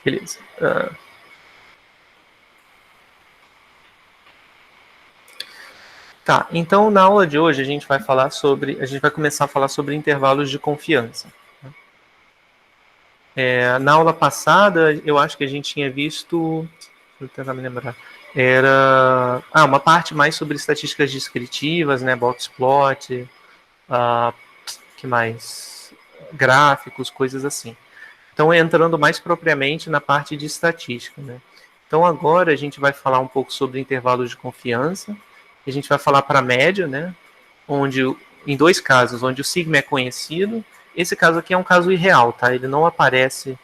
Beleza. Tá, então na aula de hoje a gente vai começar a falar sobre intervalos de confiança. Na aula passada, eu acho que a gente tinha visto, deixa eu tentar me lembrar, era uma parte mais sobre estatísticas descritivas, né, box plot, que mais? Gráficos, coisas assim. Então, entrando mais propriamente na parte de estatística, né? Então, agora a gente vai falar um pouco sobre intervalos de confiança. A gente vai falar para a média, né? Onde, em dois casos, onde o sigma é conhecido. Esse caso aqui é um caso irreal, tá? Ele não aparece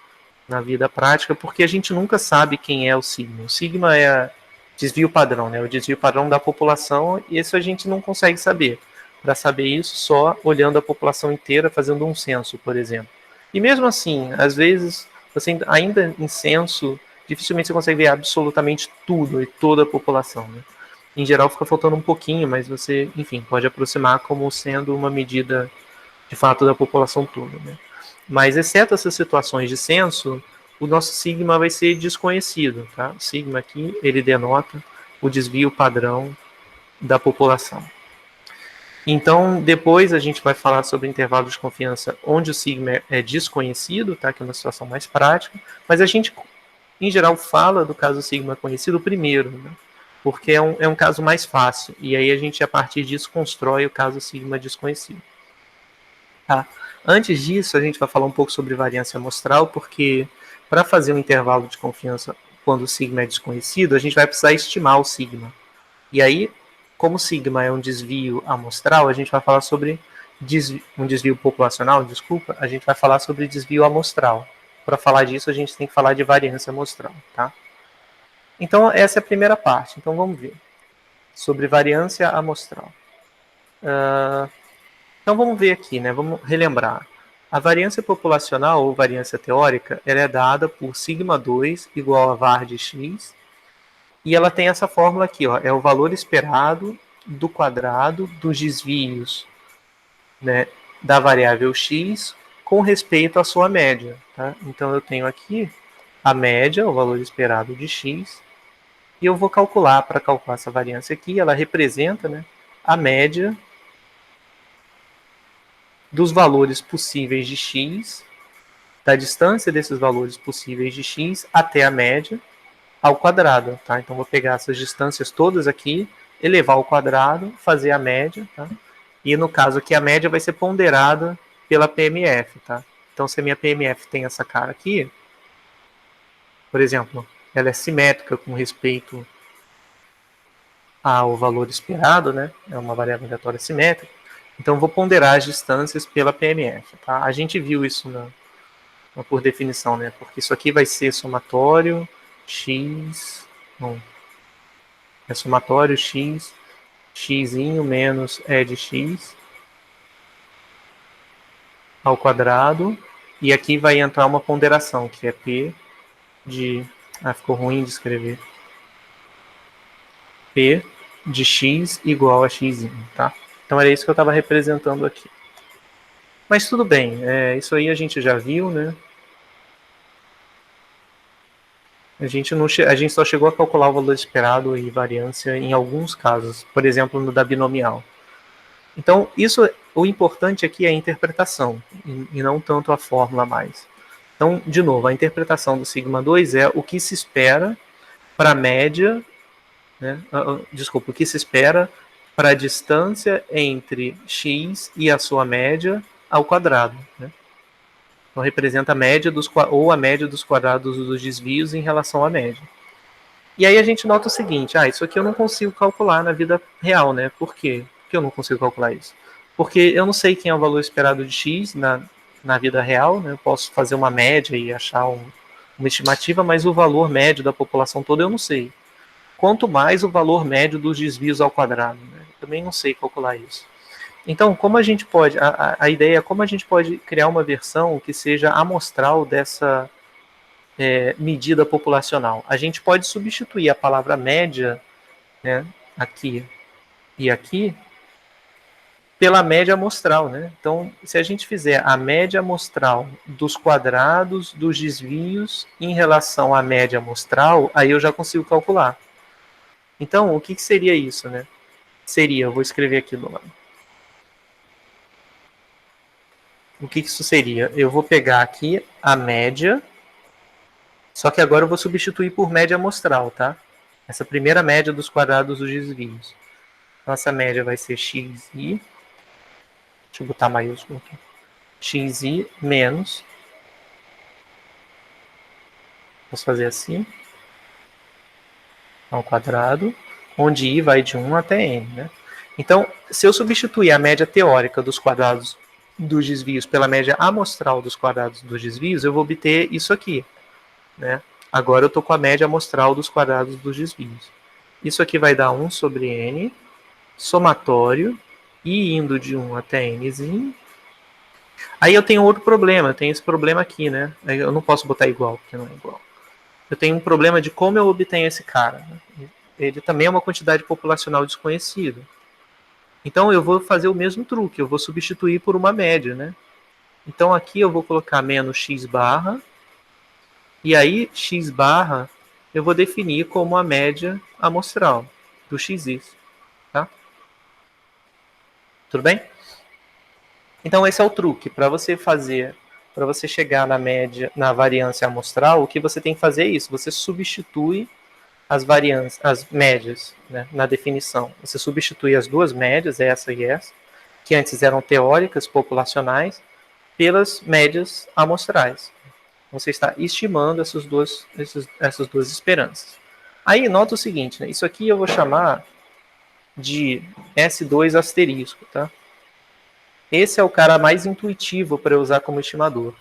na vida prática porque a gente nunca sabe quem é o sigma. O sigma é desvio padrão, né? O desvio padrão da população, e isso a gente não consegue saber. Para saber isso, só olhando a população inteira, fazendo um censo, por exemplo. E mesmo assim, às vezes, você ainda em censo, dificilmente você consegue ver absolutamente tudo e toda a população, né? Em geral fica faltando um pouquinho, mas você, enfim, pode aproximar como sendo uma medida de fato da população toda, né? Mas exceto essas situações de censo, o nosso sigma vai ser desconhecido, tá? O sigma aqui, ele denota o desvio padrão da população. Então, depois a gente vai falar sobre intervalos de confiança onde o sigma é desconhecido, tá? Que é uma situação mais prática, mas a gente, em geral, fala do caso sigma conhecido primeiro, né? Porque é um caso mais fácil, e aí a gente, a partir disso, constrói o caso sigma desconhecido. Tá? Antes disso, a gente vai falar um pouco sobre variância amostral, porque para fazer um intervalo de confiança quando o sigma é desconhecido, a gente vai precisar estimar o sigma. E aí, como o sigma é um desvio amostral, a gente vai falar sobre um desvio populacional, desculpa, a gente vai falar sobre desvio amostral. Para falar disso, a gente tem que falar de variância amostral, tá? Então, essa é a primeira parte. Então, vamos ver sobre variância amostral. Então vamos ver aqui, né? Vamos relembrar. A variância populacional ou variância teórica, ela é dada por sigma 2 igual a var de x, e ela tem essa fórmula aqui, ó, é o valor esperado do quadrado dos desvios, né, da variável x com respeito à sua média, tá? Então eu tenho aqui a média, o valor esperado de x, e eu vou calcular, para calcular essa variância aqui, ela representa, né, a média dos valores possíveis de x, da distância desses valores possíveis de x até a média ao quadrado, tá? Então vou pegar essas distâncias todas aqui, elevar ao quadrado, fazer a média, tá? E no caso aqui a média vai ser ponderada pela PMF, tá? Então se a minha PMF tem essa cara aqui, por exemplo, ela é simétrica com respeito ao valor esperado, né? É uma variável aleatória simétrica. Então vou ponderar as distâncias pela PMF, tá? A gente viu isso por definição, né? Porque isso aqui vai ser somatório x, não, é somatório x, xinho menos e de x ao quadrado, e aqui vai entrar uma ponderação, que é p de, ficou ruim de escrever, p de x igual a xinho, tá? Então era isso que eu estava representando aqui. Mas tudo bem, isso aí a gente já viu, né? A gente só chegou a calcular o valor esperado e variância em alguns casos, por exemplo, no da binomial. Então, o importante aqui é a interpretação, e não tanto a fórmula mais. Então, de novo, a interpretação do sigma 2 é o que se espera para a média, né? Desculpa, o que se espera para a distância entre x e a sua média ao quadrado, né? Então, representa a média ou a média dos quadrados dos desvios em relação à média. E aí a gente nota o seguinte, isso aqui eu não consigo calcular na vida real, né? Por quê? Por que eu não consigo calcular isso? Porque eu não sei quem é o valor esperado de x na vida real, né? Eu posso fazer uma média e achar uma estimativa, mas o valor médio da população toda eu não sei. Quanto mais o valor médio dos desvios ao quadrado, né? Eu também não sei calcular isso. Então, como a gente pode, a ideia é como a gente pode criar uma versão que seja amostral dessa medida populacional. A gente pode substituir a palavra média, né, aqui e aqui, pela média amostral, né? Então, se a gente fizer a média amostral dos quadrados dos desvios em relação à média amostral, aí eu já consigo calcular. Então, o que seria isso, né? Seria, eu vou escrever aqui do lado. O que isso seria? Eu vou pegar aqui a média, só que agora eu vou substituir por média amostral, tá? Essa primeira média dos quadrados dos desvios. Nossa média vai ser xi, deixa eu botar maiúsculo aqui, xi menos, vamos fazer assim, ao quadrado, onde i vai de 1 até n, né? Então, se eu substituir a média teórica dos quadrados dos desvios pela média amostral dos quadrados dos desvios, eu vou obter isso aqui, né? Agora eu estou com a média amostral dos quadrados dos desvios. Isso aqui vai dar 1 sobre n, somatório, e indo de 1 até nzinho. Aí eu tenho outro problema, eu tenho esse problema aqui, né? Eu não posso botar igual, porque não é igual. Eu tenho um problema de como eu obtenho esse cara. Ele também é uma quantidade populacional desconhecida. Então eu vou fazer o mesmo truque, eu vou substituir por uma média, né? Então aqui eu vou colocar menos x barra, e aí x barra eu vou definir como a média amostral do xis, tá? Tudo bem? Então esse é o truque, para você chegar na média, na variância amostral, o que você tem que fazer é isso, você substitui as variâncias, as médias, né, na definição. Você substitui as duas médias, essa e essa, que antes eram teóricas, populacionais, pelas médias amostrais. Você está estimando essas duas esperanças. Aí nota o seguinte, né, isso aqui eu vou chamar de S2 asterisco, tá? Esse é o cara mais intuitivo para eu usar como estimador.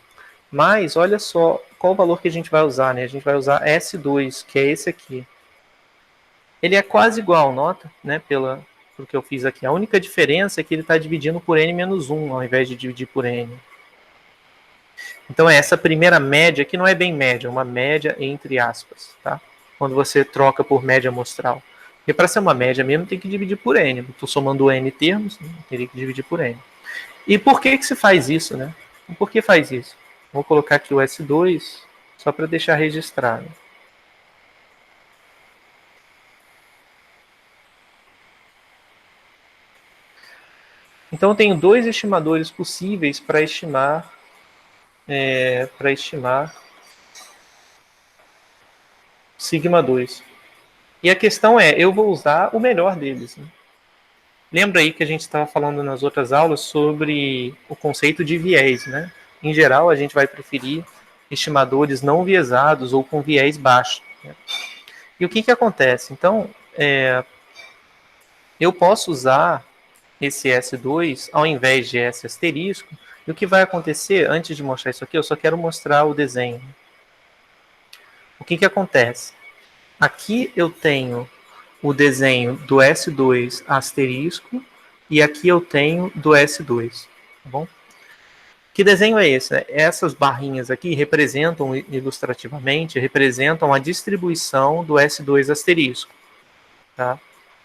Mas olha só qual o valor que a gente vai usar, né? A gente vai usar S2, que é esse aqui. Ele é quase igual, nota, né? Pelo que eu fiz aqui. A única diferença é que ele está dividindo por n-1, ao invés de dividir por n. Então essa primeira média aqui não é bem média, é uma média entre aspas, tá? Quando você troca por média amostral. Porque para ser uma média mesmo tem que dividir por n. Estou somando n termos, né? Teria que dividir por n. E por que se faz isso, né? Por que faz isso? Vou colocar aqui o S2 só para deixar registrado. Então eu tenho dois estimadores possíveis para estimar sigma 2. E a questão é, eu vou usar o melhor deles, né? Lembra aí que a gente estava falando nas outras aulas sobre o conceito de viés, né? Em geral, a gente vai preferir estimadores não viesados ou com viés baixo, né? E o que acontece? Então, eu posso usar esse S2 ao invés de S asterisco. E o que vai acontecer, antes de mostrar isso aqui, eu só quero mostrar o desenho. O que acontece? Aqui eu tenho o desenho do S2 asterisco e aqui eu tenho do S2, tá bom? Que desenho é esse? Essas barrinhas aqui representam, ilustrativamente, representam a distribuição do S2 asterisco, tá?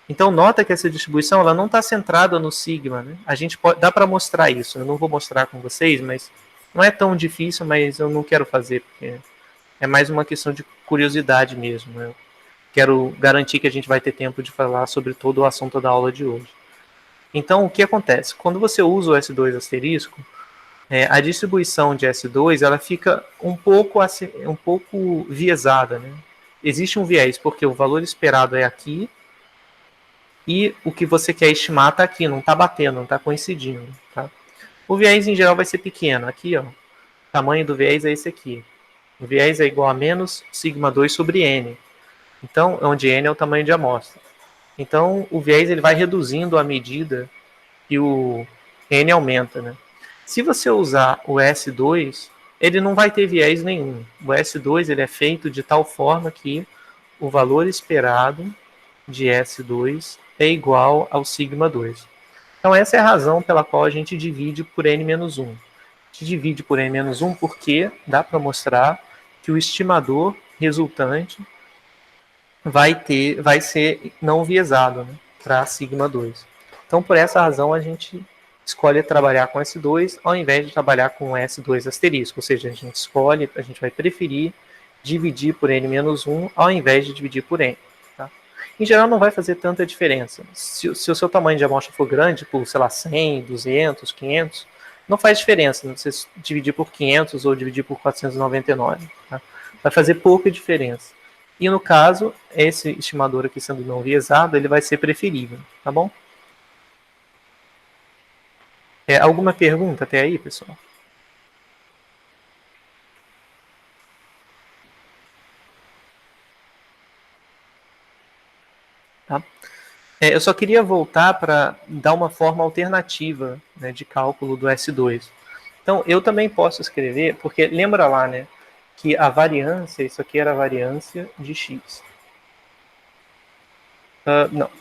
Então nota que essa distribuição ela não está centrada no sigma, né? A gente dá para mostrar isso. Eu não vou mostrar com vocês, mas não é tão difícil, mas eu não quero fazer porque é mais uma questão de curiosidade mesmo. Eu quero garantir que a gente vai ter tempo de falar sobre todo o assunto da aula de hoje. Então o que acontece? Quando você usa o S2 asterisco, a distribuição de S2 ela fica um pouco viesada, né? Existe um viés porque o valor esperado é aqui e o que você quer estimar está aqui, não está batendo, não está coincidindo. Tá? O viés em geral vai ser pequeno. Aqui, ó, o tamanho do viés é esse aqui. O viés é igual a menos sigma 2 sobre n. Então, onde n é o tamanho de amostra. Então, o viés ele vai reduzindo à medida que o n aumenta. Né? Se você usar o S2, ele não vai ter viés nenhum. O S2 ele é feito de tal forma que o valor esperado de S2 é igual ao sigma 2. Então essa é a razão pela qual a gente divide por n-1. A gente divide por n-1 porque dá para mostrar que o estimador resultante vai ser não viesado, né, para sigma 2. Então por essa razão a gente escolhe trabalhar com S2 ao invés de trabalhar com S2 asterisco, ou seja, a gente vai preferir dividir por n-1 ao invés de dividir por n. Tá? Em geral, não vai fazer tanta diferença. Se o seu tamanho de amostra for grande, por, sei lá, 100, 200, 500, não faz diferença você dividir por 500 ou dividir por 499. Tá? Vai fazer pouca diferença. E no caso, esse estimador aqui sendo não viesado, ele vai ser preferível, tá bom? Alguma pergunta até aí, pessoal? Tá? Eu só queria voltar para dar uma forma alternativa, né, de cálculo do S2. Então, eu também posso escrever, porque lembra lá, né, que a variância, isso aqui era a variância de x. Não.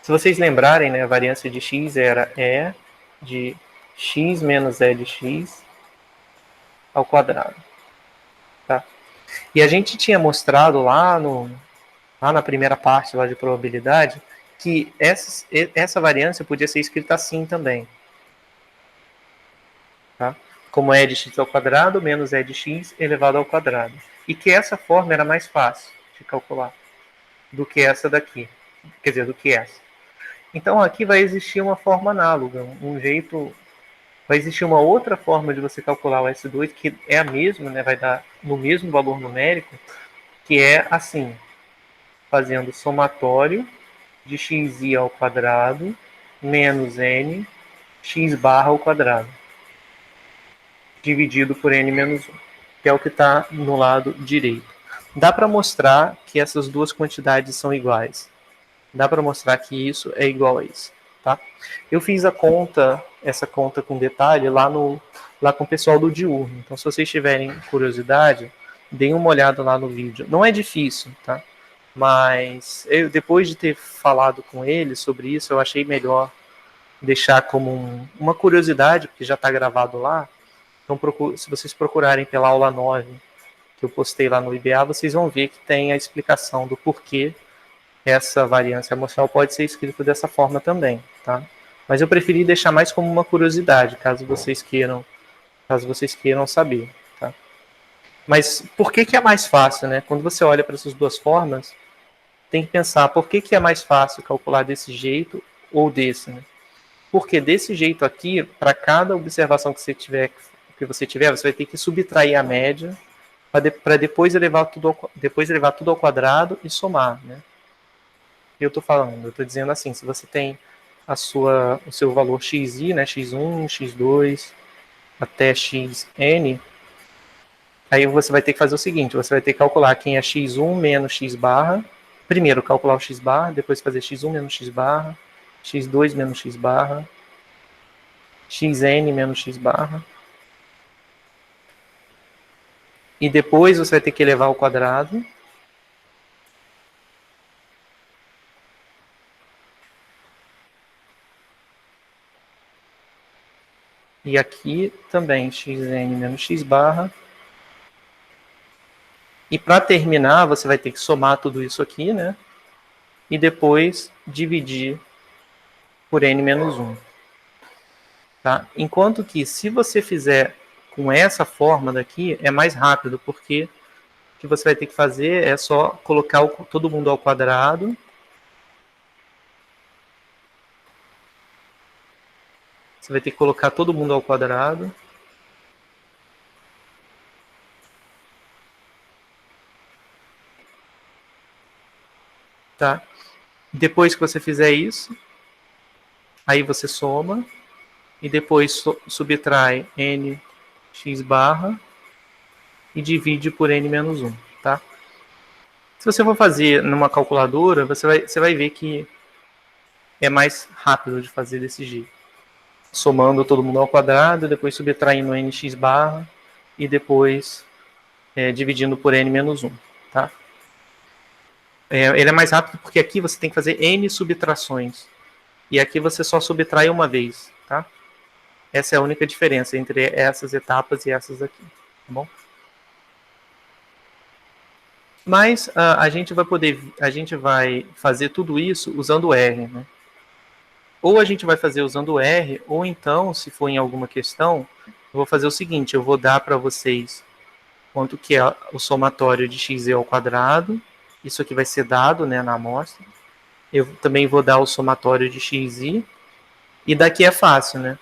Se vocês lembrarem, né, a variância de x era E de x menos E de x ao quadrado. Tá? E a gente tinha mostrado lá na primeira parte lá de probabilidade que essa variância podia ser escrita assim também. Tá? Como E de x ao quadrado menos E de x elevado ao quadrado. E que essa forma era mais fácil de calcular do que essa daqui. Quer dizer, do que essa. Então aqui vai existir uma forma análoga, um jeito. Vai existir uma outra forma de você calcular o S2, que é a mesma, né, vai dar no mesmo valor numérico, que é assim, fazendo somatório de xi ao quadrado menos n x barra ao quadrado, dividido por n menos 1, que é o que está no lado direito. Dá para mostrar que essas duas quantidades são iguais. Dá para mostrar que isso é igual a isso. Tá? Eu fiz essa conta com detalhe lá com o pessoal do Diurno. Então, se vocês tiverem curiosidade, deem uma olhada lá no vídeo. Não é difícil, tá? Mas depois de ter falado com eles sobre isso, eu achei melhor deixar como uma curiosidade, porque já está gravado lá. Então, se vocês procurarem pela aula 9, que eu postei lá no IBA, vocês vão ver que tem a explicação do porquê essa variância amostral pode ser escrita dessa forma também, tá? Mas eu preferi deixar mais como uma curiosidade, caso vocês queiram saber, tá? Mas por que é mais fácil, né? Quando você olha para essas duas formas, tem que pensar por que é mais fácil calcular desse jeito ou desse, né? Porque desse jeito aqui, para cada observação que você tiver, você vai ter que subtrair a média para depois elevar tudo ao quadrado e somar, né? Eu estou dizendo assim, se você tem o seu valor xi, né, x1, x2, até xn, aí você vai ter que fazer o seguinte, você vai ter que calcular quem é x1 menos x barra, primeiro calcular o x barra, depois fazer x1 menos x barra, x2 menos x barra, xn menos x barra, e depois você vai ter que elevar ao quadrado, e aqui também xn menos x barra. E para terminar, você vai ter que somar tudo isso aqui, né? E depois dividir por n menos 1. Tá? Enquanto que se você fizer com essa forma daqui, é mais rápido, porque o que você vai ter que fazer é só colocar todo mundo ao quadrado. Você vai ter que colocar todo mundo ao quadrado. Tá? Depois que você fizer isso, aí você soma e depois subtrai n x barra e divide por n menos 1. Tá? Se você for fazer numa calculadora, você vai ver que é mais rápido de fazer desse jeito. Somando todo mundo ao quadrado, depois subtraindo nx barra e depois dividindo por n menos 1. Tá? Ele é mais rápido porque aqui você tem que fazer n subtrações. E aqui você só subtrai uma vez. Tá? Essa é a única diferença entre essas etapas e essas aqui. Tá bom? Mas a gente vai fazer tudo isso usando o R, né? Ou a gente vai fazer usando o R, ou então, se for em alguma questão, eu vou fazer o seguinte, eu vou dar para vocês quanto que é o somatório de x ao quadrado, isso aqui vai ser dado, né, na amostra. Eu também vou dar o somatório de xi, e daqui é fácil, né?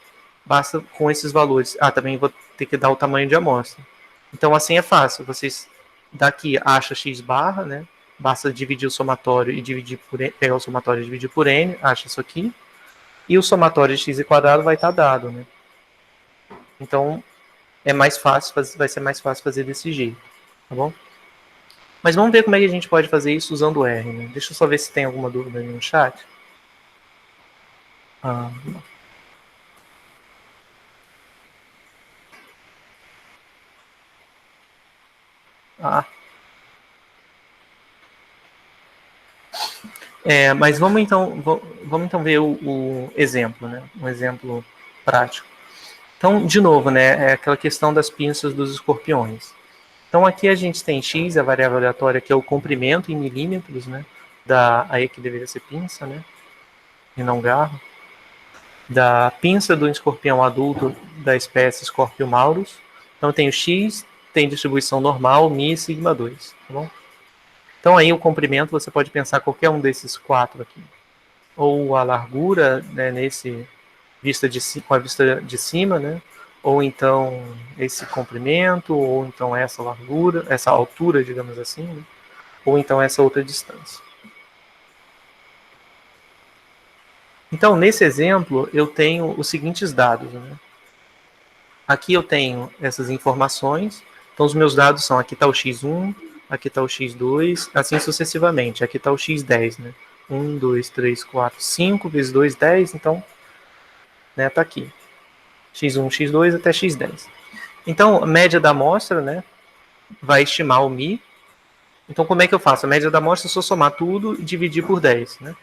Basta com esses valores. Também vou ter que dar o tamanho de amostra. Então, assim é fácil. Vocês daqui acham x barra, né? Basta dividir o somatório e dividir por pegar o somatório e dividir por n, acha isso aqui. E o somatório de x quadrado vai estar dado, né? Então, é mais fácil, vai ser mais fácil fazer desse jeito, tá bom? Mas vamos ver como é que a gente pode fazer isso usando o R, né? Deixa eu só ver se tem alguma dúvida aí no chat. Ah, ah. Mas vamos então ver o exemplo, né? Um exemplo prático. Então, de novo, né? É aquela questão das pinças dos escorpiões. Então, aqui a gente tem x, a variável aleatória, que é o comprimento em milímetros, né? Aí que deveria ser pinça, né? E não garro. Da pinça do escorpião adulto da espécie Scorpiomaurus. Então, tem o x, tem distribuição normal, mi, sigma 2, tá bom? Então, aí o comprimento, você pode pensar qualquer um desses quatro aqui. Ou a largura, né, com a vista de cima, né? Ou então esse comprimento, ou então essa largura, essa altura, digamos assim, né? Ou então essa outra distância. Então, nesse exemplo, eu tenho os seguintes dados, né? Aqui eu tenho essas informações. Então, os meus dados são, aqui está o x1, aqui está o x2, assim sucessivamente. Aqui está o x10, né? 1, 2, 3, 4, 5 vezes 2, 10. Então, né, tá aqui. x1, x2 até x10. Então, a média da amostra, né, vai estimar o mi. Então, como é que eu faço? A média da amostra é só somar tudo e dividir por 10, né?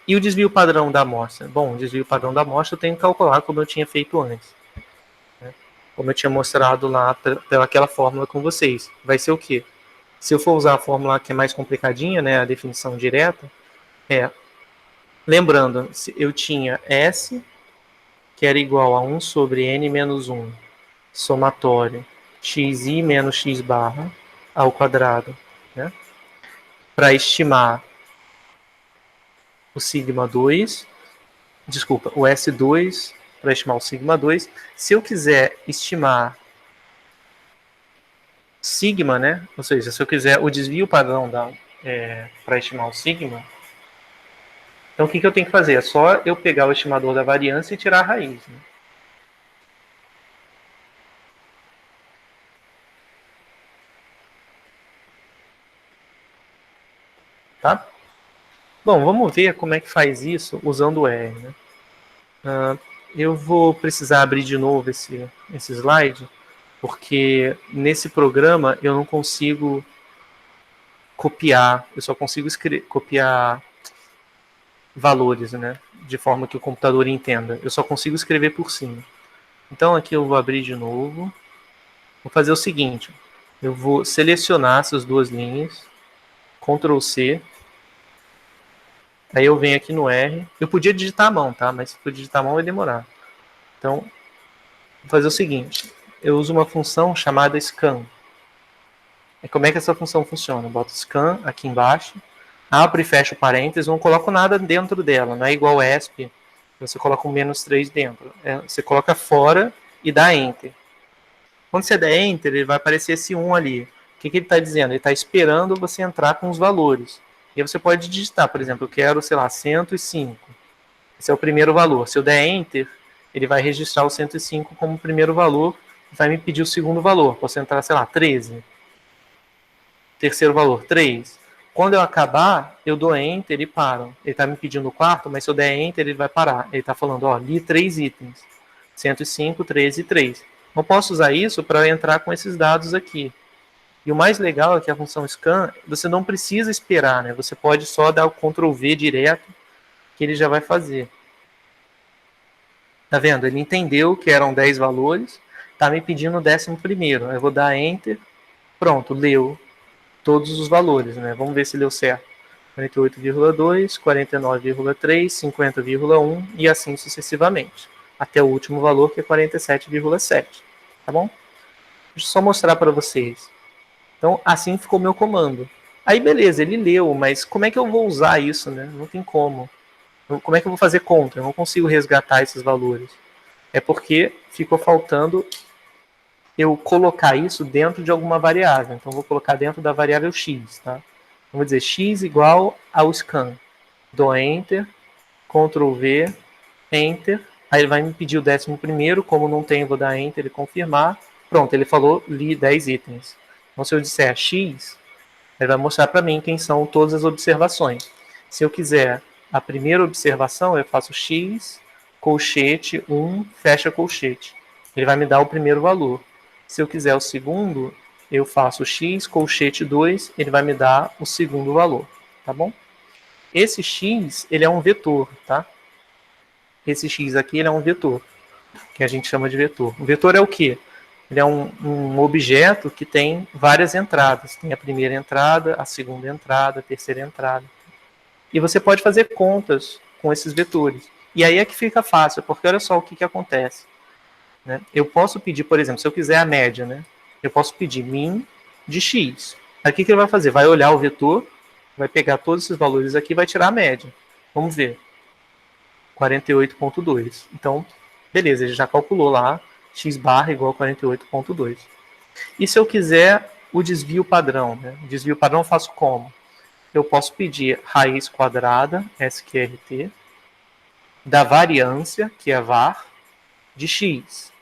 E o desvio padrão da amostra? Bom, o desvio padrão da amostra eu tenho que calcular como eu tinha feito antes. Né? Como eu tinha mostrado lá pelaquela fórmula com vocês. Vai ser o quê? Se eu for usar a fórmula que é mais complicadinha, né, a definição direta, lembrando, eu tinha S, que era igual a 1 sobre n menos 1, somatório xi menos x barra ao quadrado, né? Para estimar o sigma 2, desculpa, o S2, para estimar o sigma 2. Se eu quiser estimar sigma, né? Ou seja, se eu quiser o desvio padrão para estimar o sigma, então o que eu tenho que fazer? É só eu pegar o estimador da variância e tirar a raiz, né? Tá? Bom, vamos ver como é que faz isso usando o R, né? Eu vou precisar abrir de novo esse slide, porque nesse programa eu não consigo copiar, eu só consigo copiar valores, né? De forma que o computador entenda. Eu só consigo escrever por cima. Então aqui eu vou abrir de novo. Vou fazer o seguinte: eu vou selecionar essas duas linhas, Ctrl C. Aí eu venho aqui no R. Eu podia digitar a mão, tá? Mas se for digitar a mão vai demorar. Então, vou fazer o seguinte: eu uso uma função chamada scan. E como é que essa função funciona? Eu boto scan aqui embaixo, abro e fecho parênteses, não coloco nada dentro dela, não é igual ESP, você coloca um -3 dentro. Você coloca fora e dá Enter. Quando você der Enter, ele vai aparecer esse 1 ali. O que ele está dizendo? Ele está esperando você entrar com os valores. E aí você pode digitar, por exemplo, eu quero, sei lá, 105. Esse é o primeiro valor. Se eu der Enter, ele vai registrar o 105 como primeiro valor e vai me pedir o segundo valor. Posso entrar, sei lá, 13. Terceiro valor, 3. Quando eu acabar, eu dou Enter e paro. Ele está me pedindo o quarto, mas se eu der Enter, ele vai parar. Ele está falando, ó, li 3 itens. 105, 13 e 3. Eu posso usar isso para entrar com esses dados aqui. E o mais legal é que a função scan, você não precisa esperar, né? Você pode só dar o Ctrl V direto, que ele já vai fazer. Tá vendo? Ele entendeu que eram 10 valores, tá me pedindo o 11º. Eu vou dar Enter, pronto, leu. todos os valores, né? Vamos ver se deu certo. 48,2, 49,3, 50,1 e assim sucessivamente, até o último valor, que é 47,7, tá bom? Deixa eu só mostrar para vocês. Então, assim ficou meu comando. Aí, beleza, ele leu, mas como é que eu vou usar isso, né? Não tem como. Como é que eu vou fazer conta? Eu não consigo resgatar esses valores. É porque ficou faltando eu colocar isso dentro de alguma variável. Então, eu vou colocar dentro da variável x, tá? Vamos dizer x igual ao scan. Dou Enter, Ctrl V, Enter. Aí ele vai me pedir o 11º, como não tem, vou dar Enter e confirmar. Pronto, ele falou, li 10 itens. Então, se eu disser x, ele vai mostrar para mim quem são todas as observações. Se eu quiser a primeira observação, eu faço x, colchete 1, fecha colchete. Ele vai me dar o primeiro valor. Se eu quiser o segundo, eu faço x, colchete 2, ele vai me dar o segundo valor. Tá bom? Esse x, ele é um vetor, tá? Esse x aqui, ele é um vetor, que a gente chama de vetor. O vetor é o quê? Ele é um objeto que tem várias entradas. Tem a primeira entrada, a segunda entrada, a terceira entrada. E você pode fazer contas com esses vetores. E aí é que fica fácil, porque olha só o que acontece. Né? Eu posso pedir, por exemplo, se eu quiser a média, né? Eu posso pedir min de x. Aí o que ele vai fazer? Vai olhar o vetor, vai pegar todos esses valores aqui e vai tirar a média. Vamos ver. 48,2. Então, beleza, ele já calculou lá x barra igual a 48,2. E se eu quiser o desvio padrão, né? O desvio padrão eu faço como? Eu posso pedir raiz quadrada, SQRT, da variância, que é var, de x,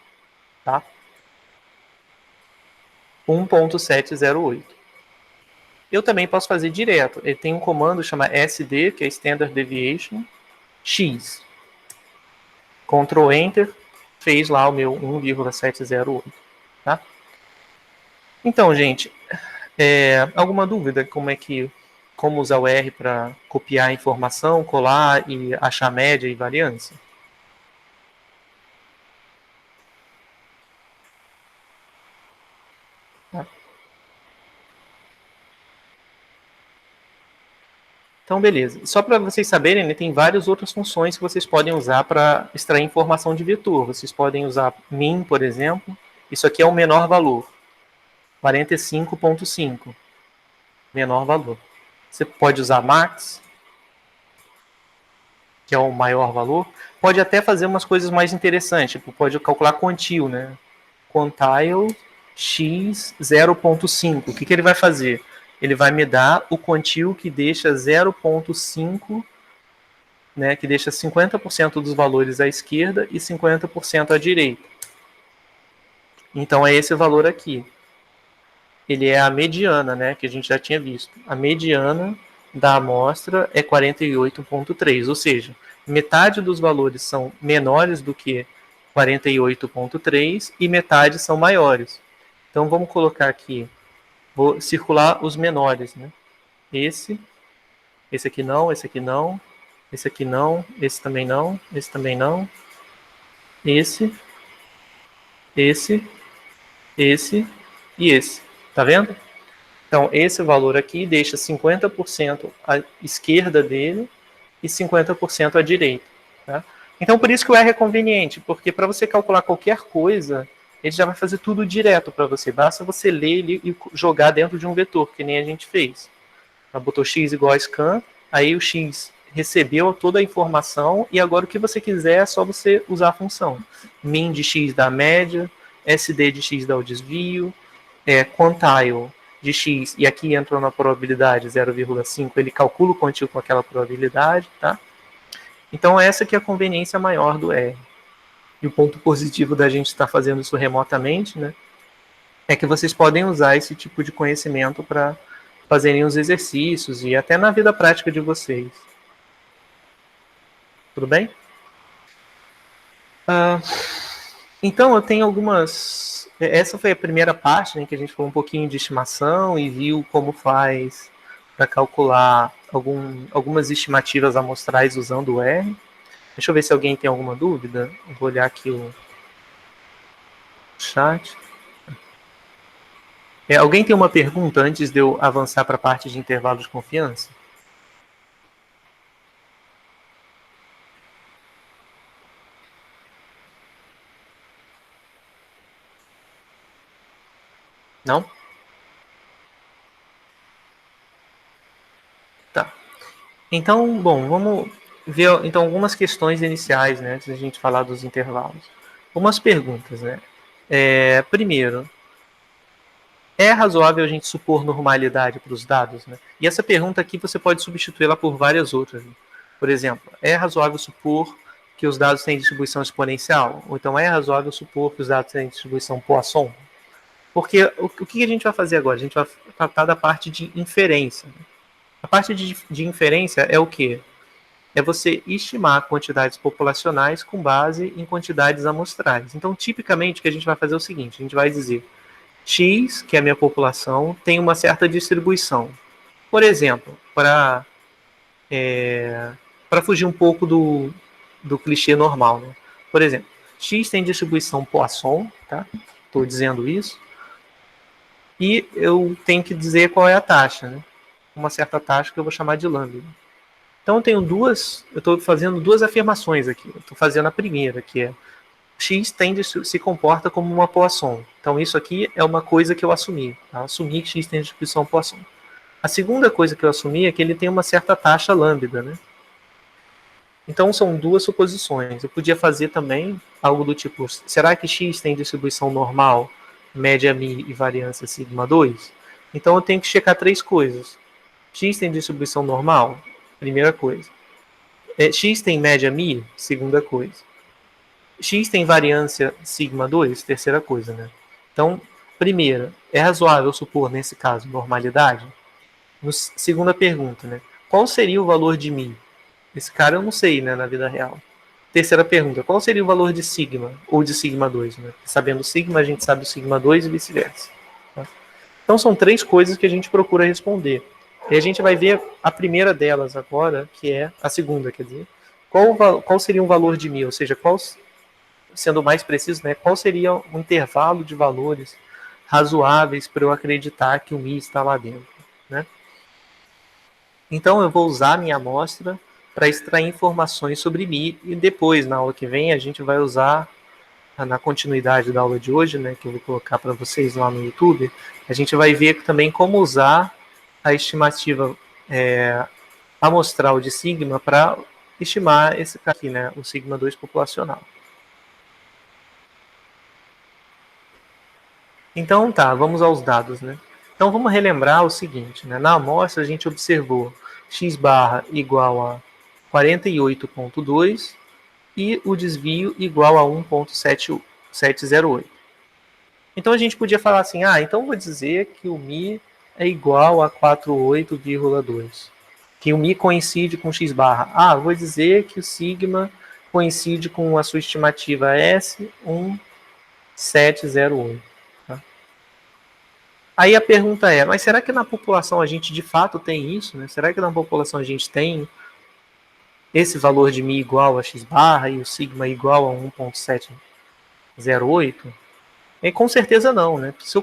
tá? 1,708. Eu também posso fazer direto. Ele tem um comando chamado SD, que é Standard Deviation, x. Ctrl Enter, fez lá o meu 1,708, tá? Então, gente, alguma dúvida como usar o R para copiar a informação, colar e achar média e variância? Tá. Então, beleza. Só para vocês saberem, né, tem várias outras funções que vocês podem usar para extrair informação de vetor. Vocês podem usar min, por exemplo. Isso aqui é o menor valor. 45,5. Menor valor. Você pode usar max, que é o maior valor. Pode até fazer umas coisas mais interessantes. Tipo, pode calcular quantile, né? Quantile x 0,5. O que ele vai fazer? Ele vai me dar o quantile que deixa 0,5, né, que deixa 50% dos valores à esquerda e 50% à direita. Então é esse valor aqui. Ele é a mediana, né, que a gente já tinha visto. A mediana da amostra é 48,3, ou seja, metade dos valores são menores do que 48,3 e metade são maiores. Então vamos colocar aqui, vou circular os menores, né? Esse aqui não, esse aqui não, esse aqui não, esse também não, esse também não, esse e esse. Tá vendo? Então, esse valor aqui deixa 50% à esquerda dele e 50% à direita. Tá? Então, por isso que o R é conveniente, porque para você calcular qualquer coisa, ele já vai fazer tudo direto para você. Basta você ler ele e jogar dentro de um vetor, que nem a gente fez. Ela botou x igual a scan, aí o x recebeu toda a informação e agora o que você quiser é só você usar a função. Min de x dá a média, SD de x dá o desvio, quantile de x, e aqui entrou na probabilidade 0,5, ele calcula o quantile com aquela probabilidade, tá? Então essa que é a conveniência maior do R. E o ponto positivo da gente estar fazendo isso remotamente, né, é que vocês podem usar esse tipo de conhecimento para fazerem os exercícios e até na vida prática de vocês. Tudo bem? Então, eu tenho algumas... Essa foi a primeira parte, né, que a gente falou um pouquinho de estimação e viu como faz para calcular algumas estimativas amostrais usando o R. Deixa eu ver se alguém tem alguma dúvida. Eu vou olhar aqui o chat. Alguém tem uma pergunta antes de eu avançar para a parte de intervalo de confiança? Não? Tá. Então, bom, vamos ver então algumas questões iniciais, né, antes da gente falar dos intervalos. Algumas perguntas, né? Primeiro, é razoável a gente supor normalidade para os dados, né? E essa pergunta aqui você pode substituí-la por várias outras. Né? Por exemplo, é razoável supor que os dados têm distribuição exponencial? Ou então é razoável supor que os dados têm distribuição Poisson? Porque o que a gente vai fazer agora? A gente vai tratar da parte de inferência. A parte de inferência é o quê? É você estimar quantidades populacionais com base em quantidades amostrais. Então, tipicamente, o que a gente vai fazer é o seguinte: a gente vai dizer X, que é a minha população, tem uma certa distribuição. Por exemplo, para fugir um pouco do clichê normal, né? Por exemplo, X tem distribuição Poisson, tá? Estou dizendo isso. E eu tenho que dizer qual é a taxa, né? Uma certa taxa que eu vou chamar de lambda. Então eu estou fazendo duas afirmações aqui. Eu estou fazendo a primeira, que é X se comporta como uma Poisson. Então isso aqui é uma coisa que eu assumi. Tá? Eu assumi que X tem distribuição Poisson. A segunda coisa que eu assumi é que ele tem uma certa taxa lambda, né? Então são duas suposições. Eu podia fazer também algo do tipo, será que X tem distribuição normal, média μ e variância sigma 2? Então eu tenho que checar três coisas. X tem distribuição normal? Primeira coisa. X tem média μ? Segunda coisa. X tem variância sigma 2? Terceira coisa, né? Então, primeira, é razoável supor, nesse caso, normalidade? Segunda pergunta, né? Qual seria o valor de μ? Esse cara eu não sei, né, na vida real. Terceira pergunta, qual seria o valor de sigma ou de sigma 2? Né? Sabendo sigma, a gente sabe o sigma 2 e vice-versa. Tá? Então são três coisas que a gente procura responder. E a gente vai ver a primeira delas agora, que é a segunda, quer dizer, qual seria um valor de μ? Ou seja, sendo mais preciso, né, qual seria o intervalo de valores razoáveis para eu acreditar que o μ está lá dentro. Né? Então eu vou usar a minha amostra para extrair informações sobre mim e depois, na aula que vem, a gente vai usar, na continuidade da aula de hoje, né, que eu vou colocar para vocês lá no YouTube, a gente vai ver também como usar a estimativa amostral de sigma para estimar esse aqui, né, o sigma 2 populacional. Então tá, vamos aos dados, né? Então vamos relembrar o seguinte, né? Na amostra a gente observou x barra igual a 48,2 e o desvio igual a 1,708. Então a gente podia falar assim, então vou dizer que o μ é igual a 48,2. Que o μ coincide com x barra. Vou dizer que o sigma coincide com a sua estimativa S, 1,708. Aí a pergunta é, mas será que na população a gente de fato tem isso? Né? Será que na população a gente tem esse valor de μ igual a x barra e o sigma igual a 1,708? E com certeza não. Né? Se eu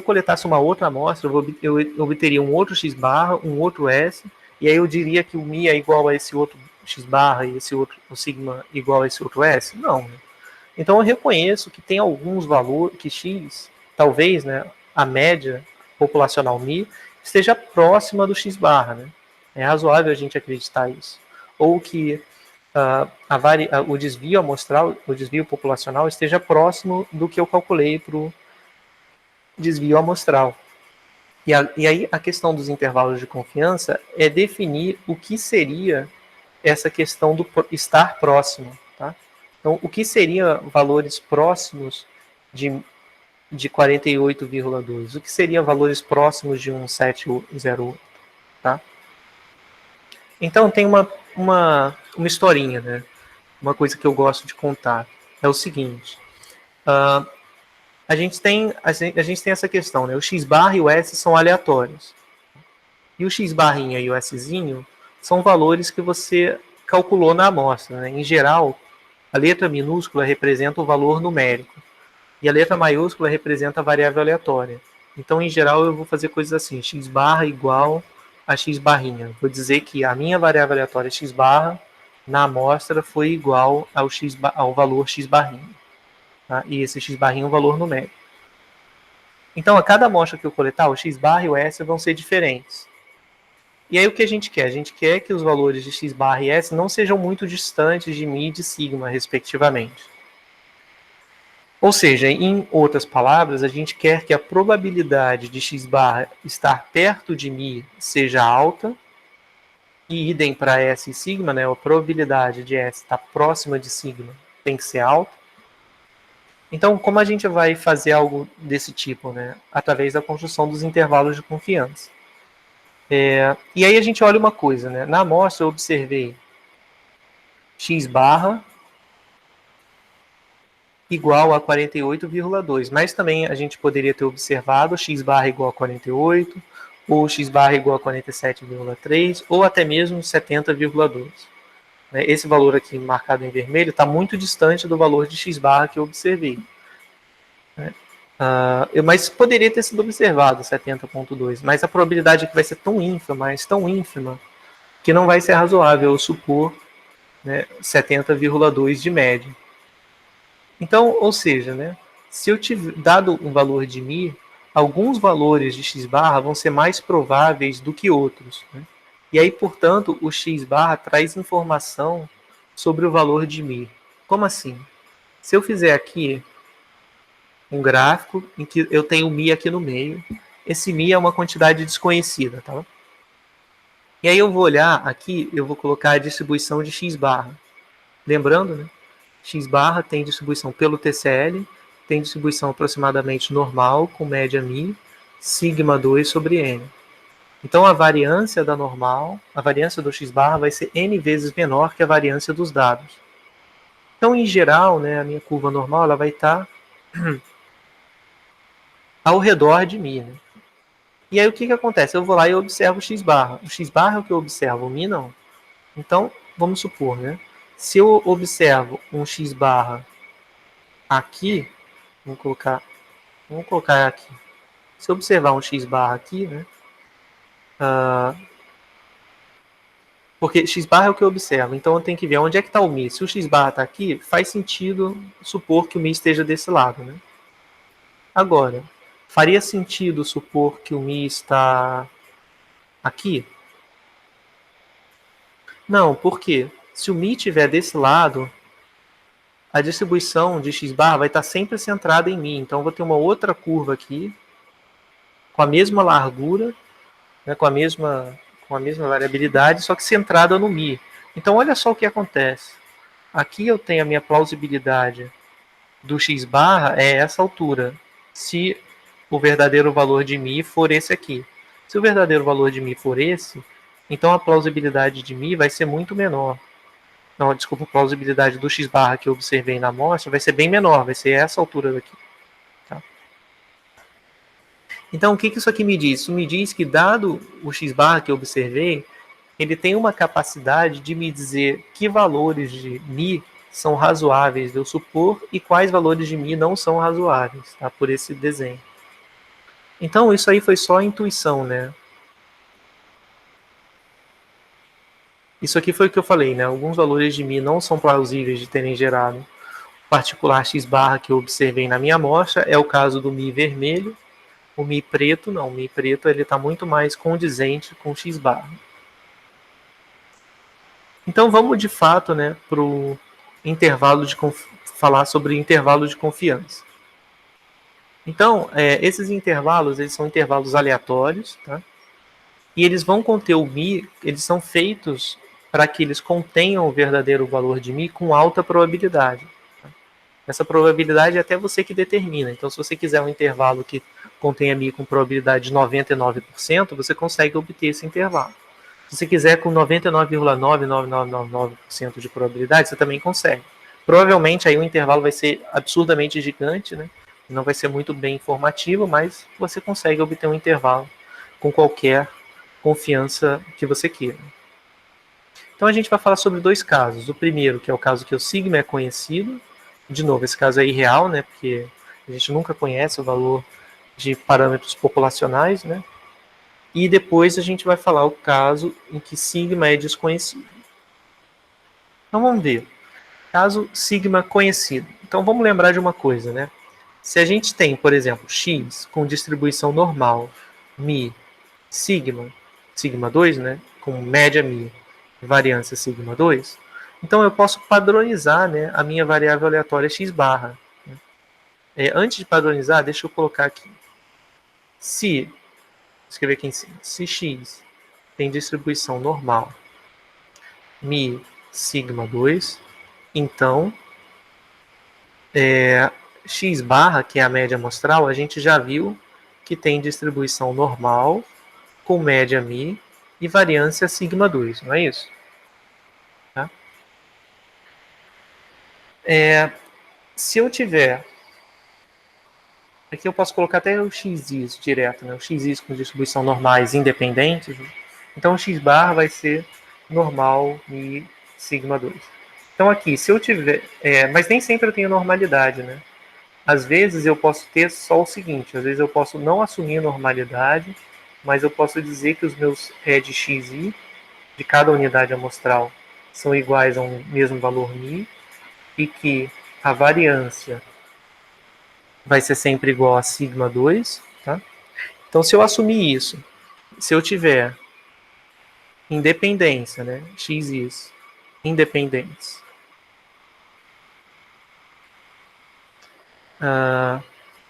coletasse uma outra amostra, eu obteria um outro x barra, um outro s, e aí eu diria que o μ é igual a esse outro x barra e o sigma igual a esse outro s? Não. Né? Então eu reconheço que tem alguns valores, que x, talvez, né, a média populacional μ esteja próxima do x barra, né? É razoável a gente acreditar isso. Ou que o desvio amostral, o desvio populacional esteja próximo do que eu calculei para o desvio amostral. E aí a questão dos intervalos de confiança é definir o que seria essa questão do estar próximo, tá? Então, o que seriam valores próximos de 48,2? O que seriam valores próximos de 1,708? Tá? Então, tem uma historinha, né? Uma coisa que eu gosto de contar. É o seguinte. A gente tem essa questão, né? O x barra e o s são aleatórios. E o x barrinha e o szinho são valores que você calculou na amostra. Né? Em geral, a letra minúscula representa o valor numérico e a letra maiúscula representa a variável aleatória. Então, em geral, eu vou fazer coisas assim, x barra igual a x barrinha. Vou dizer que a minha variável aleatória x barra na amostra foi igual ao valor x barrinha. Tá? E esse x barrinha é um valor numérico. Então, a cada amostra que eu coletar, o x barra e o S vão ser diferentes. E aí o que a gente quer? A gente quer que os valores de x barra e S não sejam muito distantes de μ e de sigma, respectivamente. Ou seja, em outras palavras, a gente quer que a probabilidade de x barra estar perto de μ seja alta, e idem para S e sigma, né? A probabilidade de S estar próxima de sigma tem que ser alta. Então, como a gente vai fazer algo desse tipo, né? Através da construção dos intervalos de confiança. E aí a gente olha uma coisa, né? Na amostra eu observei x barra igual a 48,2, mas também a gente poderia ter observado x barra igual a 48, ou x barra igual a 47,3, ou até mesmo 70,2. Esse valor aqui marcado em vermelho está muito distante do valor de x barra que eu observei. Mas poderia ter sido observado 70,2, mas a probabilidade aqui vai ser tão ínfima, que não vai ser razoável eu supor, né, 70,2 de média. Então, ou seja, né, se eu tiver dado um valor de μ, alguns valores de x barra vão ser mais prováveis do que outros. Né? E aí, portanto, o x barra traz informação sobre o valor de μ. Como assim? Se eu fizer aqui um gráfico em que eu tenho μ aqui no meio, esse μ é uma quantidade desconhecida, tá? E aí eu vou olhar aqui, eu vou colocar a distribuição de x barra. Lembrando, né? X barra tem distribuição pelo TCL, tem distribuição aproximadamente normal, com média μ, sigma 2 sobre n. Então a variância da normal, a variância do x barra vai ser n vezes menor que a variância dos dados. Então, em geral, né, a minha curva normal ela vai estar ao redor de μ. Né? E aí o que acontece? Eu vou lá e observo o x barra. O x barra é o que eu observo, o μ não. Então, vamos supor, né? Se eu observo um x barra aqui, vamos colocar aqui. Se eu observar um x barra aqui, né? Porque x barra é o que eu observo, então eu tenho que ver onde é que está o μ. Se o x barra está aqui, faz sentido supor que o μ esteja desse lado, né? Agora, faria sentido supor que o μ está aqui? Não, por quê? Se o μ estiver desse lado, a distribuição de x barra vai estar sempre centrada em μ. Então, eu vou ter uma outra curva aqui, com a mesma largura, né, com a mesma variabilidade, só que centrada no μ. Então, olha só o que acontece. Aqui eu tenho a minha plausibilidade do x barra, é essa altura, se o verdadeiro valor de μ for esse aqui. Se o verdadeiro valor de μ for esse, então a plausibilidade de μ vai ser muito menor. Não, desculpa, a plausibilidade do x barra que eu observei na amostra vai ser bem menor, vai ser essa altura daqui. Tá? Então, o que isso aqui me diz? Isso me diz que, dado o x barra que eu observei, ele tem uma capacidade de me dizer que valores de μ são razoáveis de eu supor e quais valores de μ não são razoáveis, tá? Por esse desenho. Então, isso aí foi só intuição, né? Isso aqui foi o que eu falei, né? Alguns valores de μ não são plausíveis de terem gerado o particular x barra que eu observei na minha amostra. É o caso do μ vermelho. O μ preto, não. O μ preto está muito mais condizente com x barra. Então, vamos de fato, né, para o intervalo falar sobre intervalo de confiança. Então, esses intervalos, eles são intervalos aleatórios, tá? E eles vão conter o μ, eles são feitos para que eles contenham o verdadeiro valor de μ com alta probabilidade. Tá? Essa probabilidade é até você que determina. Então, se você quiser um intervalo que contenha μ com probabilidade de 99%, você consegue obter esse intervalo. Se você quiser com 99,99999% de probabilidade, você também consegue. Provavelmente aí o intervalo vai ser absurdamente gigante, né? Não vai ser muito bem informativo, mas você consegue obter um intervalo com qualquer confiança que você queira. Então a gente vai falar sobre dois casos. O primeiro, que é o caso que o sigma é conhecido. De novo, esse caso é irreal, né? Porque a gente nunca conhece o valor de parâmetros populacionais, né? E depois a gente vai falar o caso em que sigma é desconhecido. Então vamos ver. Caso sigma conhecido. Então vamos lembrar de uma coisa, né? Se a gente tem, por exemplo, x com distribuição normal, mi, sigma 2, né? Com média mi, variância sigma 2, então eu posso padronizar, né, a minha variável aleatória x barra. Antes de padronizar, deixa eu colocar aqui. Se, escrever aqui em cima, se x tem distribuição normal, mi, sigma 2, então x barra, que é a média amostral, a gente já viu que tem distribuição normal com média mi e variância sigma 2, não é isso? Tá? Se eu tiver... Aqui eu posso colocar até o xis direto, né? O xis com distribuição normais independentes. Então o x bar vai ser normal mi sigma 2. Então aqui, se eu tiver... mas nem sempre eu tenho normalidade, né? Às vezes eu posso ter só o seguinte, às vezes eu posso não assumir normalidade, mas eu posso dizer que os meus de xi de cada unidade amostral são iguais a um mesmo valor mi e que a variância vai ser sempre igual a sigma 2, tá? Então se eu assumir isso, se eu tiver independência, né, xis independentes,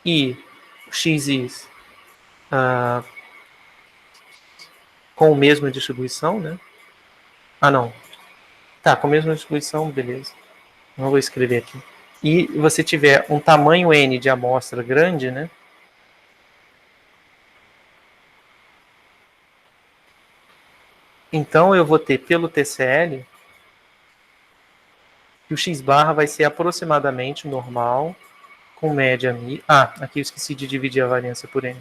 e xis com a mesma distribuição, né? Ah, não. Tá, com a mesma distribuição, beleza. Não vou escrever aqui. E você tiver um tamanho n de amostra grande, né? Então eu vou ter pelo TCL que o x barra vai ser aproximadamente normal com média mi. Ah, aqui eu esqueci de dividir a variância por n.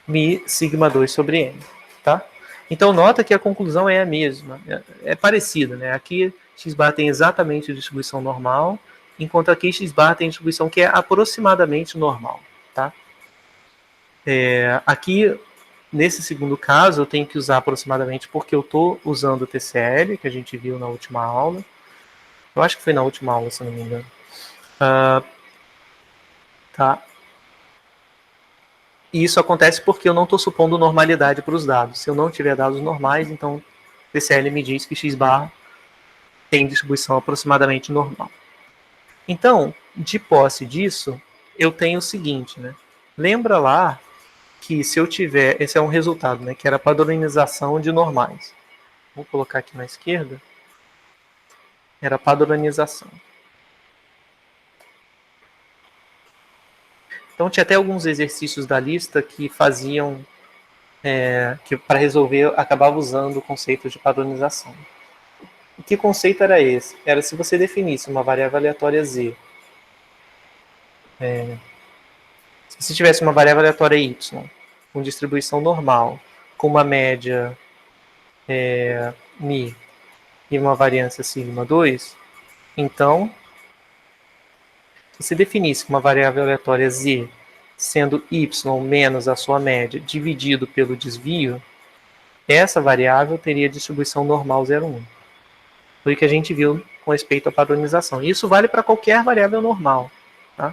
Mi sigma 2 sobre n, tá? Então nota que a conclusão é a mesma, é parecida, né? Aqui x bar tem exatamente a distribuição normal, enquanto aqui x bar tem a distribuição que é aproximadamente normal, tá? Aqui, nesse segundo caso, eu tenho que usar aproximadamente porque eu estou usando o TCL, que a gente viu na última aula. Eu acho que foi na última aula, se não me engano. Tá? E isso acontece porque eu não estou supondo normalidade para os dados. Se eu não tiver dados normais, então o TCL me diz que x bar tem distribuição aproximadamente normal. Então, de posse disso, eu tenho o seguinte, né? Lembra lá que se eu tiver... Esse é um resultado, né? Que era a padronização de normais. Vou colocar aqui na esquerda. Era a padronização. Então, tinha até alguns exercícios da lista que faziam... que para resolver, acabava usando o conceito de padronização. E que conceito era esse? Era se você definisse uma variável aleatória z. Se você tivesse uma variável aleatória y, com distribuição normal, com uma média mi e uma variância sigma 2, então, se você definisse uma variável aleatória z sendo y menos a sua média dividido pelo desvio, essa variável teria distribuição normal 0,1. Foi o que a gente viu com respeito à padronização. Isso vale para qualquer variável normal. Tá?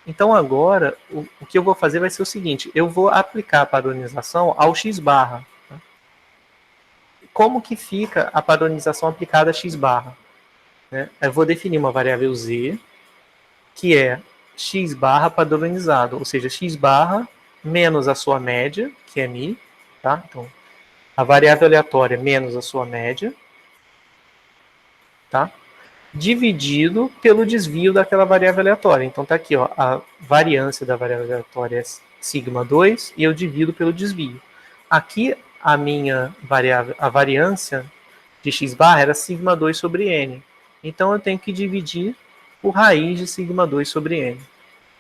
Então agora, o que eu vou fazer vai ser o seguinte, eu vou aplicar a padronização ao x barra. Tá? Como que fica a padronização aplicada a x barra? Eu vou definir uma variável z, que é x barra padronizado, ou seja, x barra menos a sua média, que é mi, tá? Então, a variável aleatória menos a sua média, tá? Dividido pelo desvio daquela variável aleatória. Então tá aqui, ó, a variância da variável aleatória é sigma 2 e eu divido pelo desvio. Aqui a minha variável, a variância de x barra era sigma 2 sobre n. Então eu tenho que dividir por raiz de sigma 2 sobre n.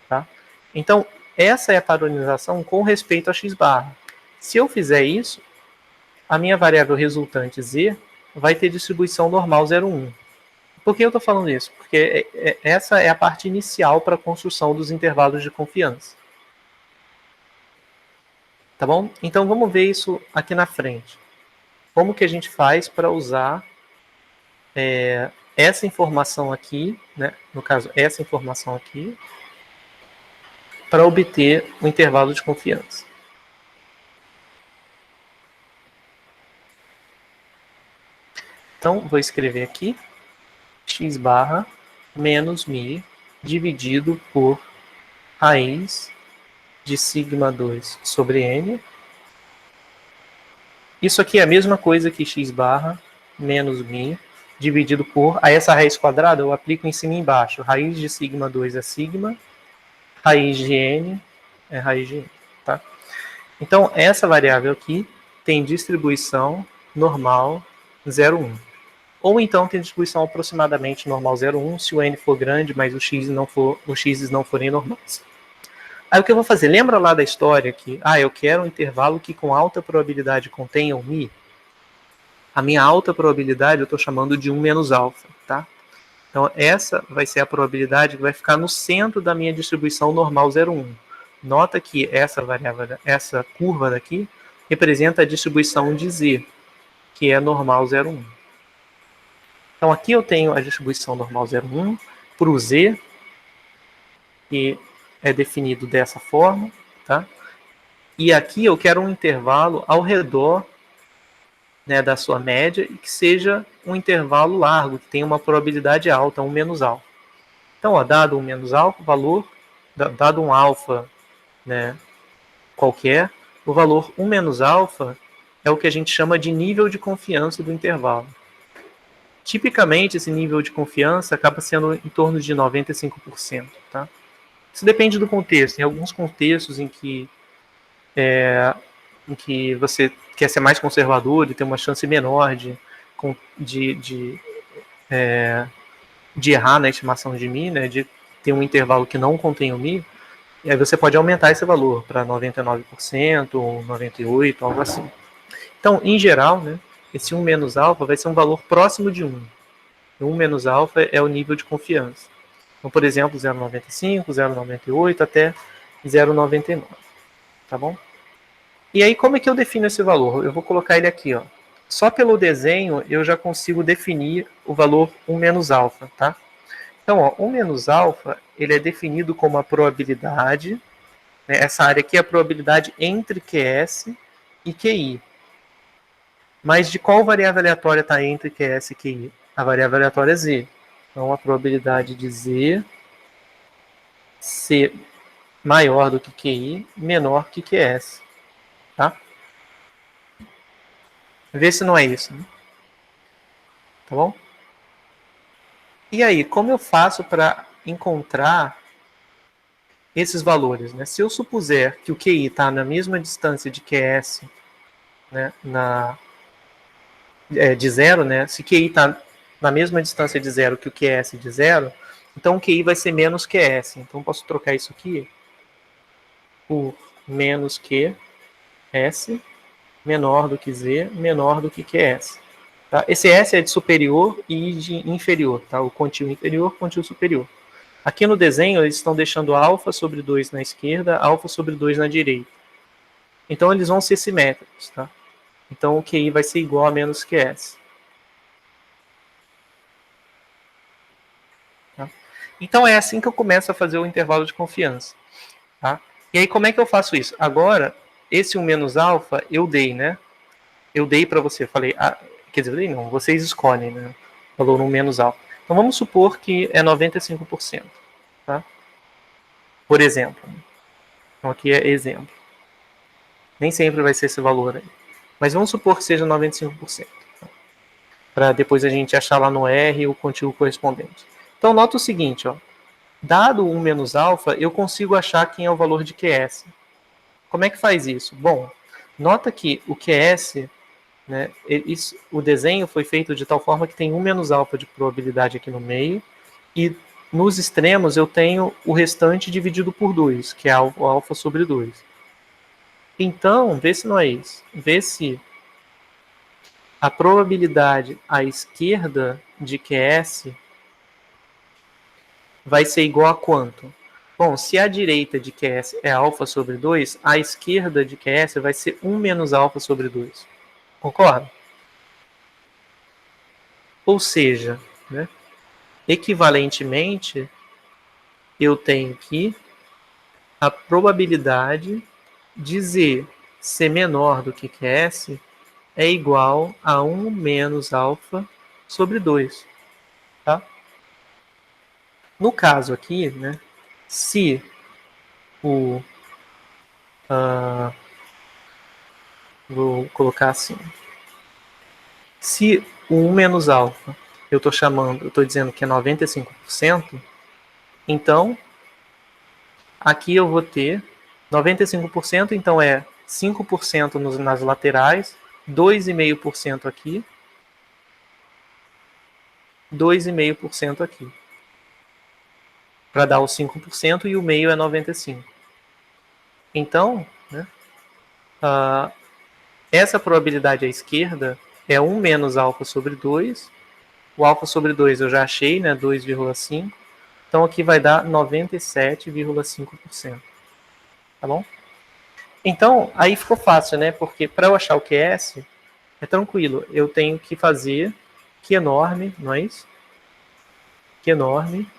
Tá? Então, essa é a padronização com respeito a x barra. Se eu fizer isso, a minha variável resultante z vai ter distribuição normal 0,1. Por que eu estou falando isso? Porque essa é a parte inicial para a construção dos intervalos de confiança. Tá bom? Então vamos ver isso aqui na frente. Como que a gente faz para usar essa informação aqui, né? No caso, essa informação aqui, para obter o intervalo de confiança. Então, vou escrever aqui x barra menos mi dividido por raiz de sigma 2 sobre n. Isso aqui é a mesma coisa que x barra menos mi dividido por... Aí essa raiz quadrada eu aplico em cima e embaixo. Raiz de sigma 2 é sigma, raiz de n é raiz de n. Tá? Então, essa variável aqui tem distribuição normal 0,1. Ou então tem distribuição aproximadamente normal 0,1 se o n for grande, mas os x não forem normais. Aí o que eu vou fazer? Lembra lá da história que eu quero um intervalo que com alta probabilidade contenha um mi? A minha alta probabilidade eu estou chamando de 1 menos alfa. Tá? Então essa vai ser a probabilidade que vai ficar no centro da minha distribuição normal 0,1. Nota que essa variável, essa curva daqui, representa a distribuição de z, que é normal 0,1. Então aqui eu tenho a distribuição normal 0,1 para o z, que é definido dessa forma, tá? E aqui eu quero um intervalo ao redor, né, da sua média e que seja um intervalo largo, que tenha uma probabilidade alta, 1 menos alfa. Então, dado 1 menos alfa, o valor, dado um alfa, né, qualquer, o valor 1 menos alfa é o que a gente chama de nível de confiança do intervalo. Tipicamente, esse nível de confiança acaba sendo em torno de 95%. Tá? Isso depende do contexto. Em alguns contextos em que você quer ser mais conservador e ter uma chance menor de errar na estimação de mi, né, de ter um intervalo que não contém o mi, e aí você pode aumentar esse valor para 99% ou 98%, algo assim. Então, em geral, né, esse 1 menos alfa vai ser um valor próximo de 1. 1 menos alfa é o nível de confiança. Então, por exemplo, 0,95, 0,98 até 0,99. Tá bom? E aí, como é que eu defino esse valor? Eu vou colocar ele aqui, ó. Só pelo desenho, eu já consigo definir o valor 1 menos alfa, tá? Então, ó, 1 menos alfa, ele é definido como a probabilidade, né? Essa área aqui é a probabilidade entre QS e QI. Mas de qual variável aleatória está entre QS e QI? A variável aleatória é Z. Então, a probabilidade de Z ser maior do que QI, menor que QS. Tá? Vê se não é isso. Né? Tá bom? E aí, como eu faço para encontrar esses valores? Né? Se eu supuser que o QI está na mesma distância de QS, né, de zero, né? Se QI está na mesma distância de zero que o QS de zero, então o QI vai ser menos QS. Então posso trocar isso aqui por menos QS, menor do que Z, menor do que QS. Tá? Esse S é de superior e de inferior, tá? O quantio inferior, quantio superior. Aqui no desenho eles estão deixando alfa sobre 2 na esquerda, alfa sobre 2 na direita. Então eles vão ser simétricos, tá? Então o QI vai ser igual a menos QS. Tá? Então é assim que eu começo a fazer o intervalo de confiança. Tá? E aí como é que eu faço isso? Agora, esse 1 menos alfa eu dei, né? Eu dei para você, falei, quer dizer, eu dei não, vocês escolhem, né? Valor 1 menos alfa. Então vamos supor que é 95%. Tá? Por exemplo. Então aqui é exemplo. Nem sempre vai ser esse valor aí. Mas vamos supor que seja 95%. Tá? Para depois a gente achar lá no R o contínuo correspondente. Então nota o seguinte, ó. Dado 1 menos alfa, eu consigo achar quem é o valor de QS. Como é que faz isso? Bom, nota que o QS, né, o desenho foi feito de tal forma que tem 1 menos alfa de probabilidade aqui no meio, e nos extremos eu tenho o restante dividido por 2, que é o alfa sobre 2. Então, vê se não é isso. Vê se a probabilidade à esquerda de QS vai ser igual a quanto? Bom, se a direita de QS é alfa sobre 2, a esquerda de QS vai ser 1 menos alfa sobre 2. Concorda? Ou seja, né, equivalentemente, eu tenho que a probabilidade de Z ser menor do que QS é igual a 1 menos alfa sobre 2. Tá? No caso aqui, né, se o... vou colocar assim. Se o 1 menos alfa eu estou dizendo que é 95%, então aqui eu vou ter 95%, então é 5% nas laterais, 2,5% aqui, 2,5% aqui. Para dar os 5% e o meio é 95%. Então, né, essa probabilidade à esquerda é 1 menos alfa sobre 2. O alfa sobre 2 eu já achei, né, 2,5. Então aqui vai dar 97,5%. Tá bom? Então, aí ficou fácil, né? Porque para eu achar o QS, é tranquilo. Eu tenho que fazer Q enorme, não é isso? Q enorme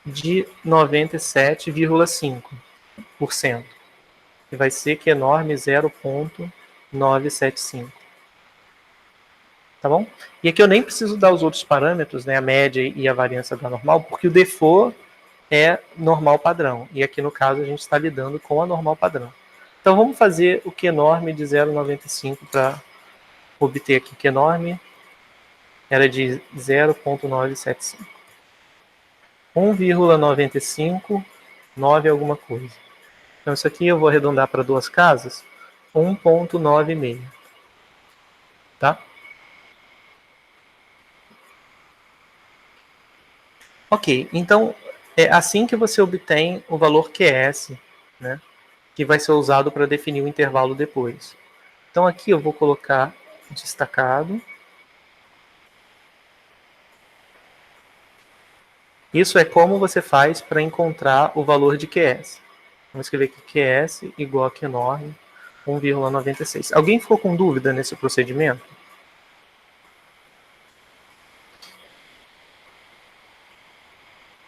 de 97,5%. Que vai ser Q enorme 0,975. Tá bom? E aqui eu nem preciso dar os outros parâmetros, né? A média e a variância da normal, porque o default é normal padrão. E aqui no caso a gente está lidando com a normal padrão. Então vamos fazer o Q enorme de 0,95 para obter aqui Q enorme. Era de 0,975. 1,95, 9 alguma coisa. Então isso aqui eu vou arredondar para duas casas. 1,96. Tá? Ok, então é assim que você obtém o valor QS, né? Que vai ser usado para definir o intervalo depois. Então aqui eu vou colocar destacado. Isso é como você faz para encontrar o valor de QS. Vamos escrever aqui QS igual a Q enorme 1,96. Alguém ficou com dúvida nesse procedimento?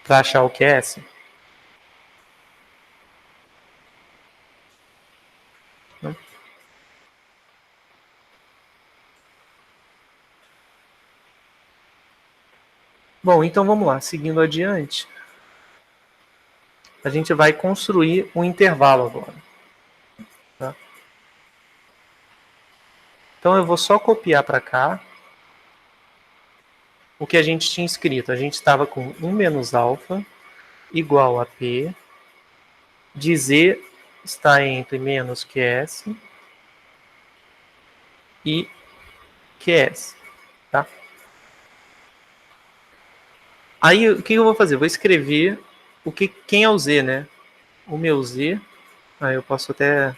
Para achar o QS? Não? Bom, então vamos lá. Seguindo adiante, a gente vai construir um intervalo agora. Tá? Então eu vou só copiar para cá o que a gente tinha escrito. A gente estava com 1 menos alfa igual a P, de Z está entre menos QS e QS. Tá? Aí o que eu vou fazer? Vou escrever quem é o Z, né? O meu Z. Aí eu posso até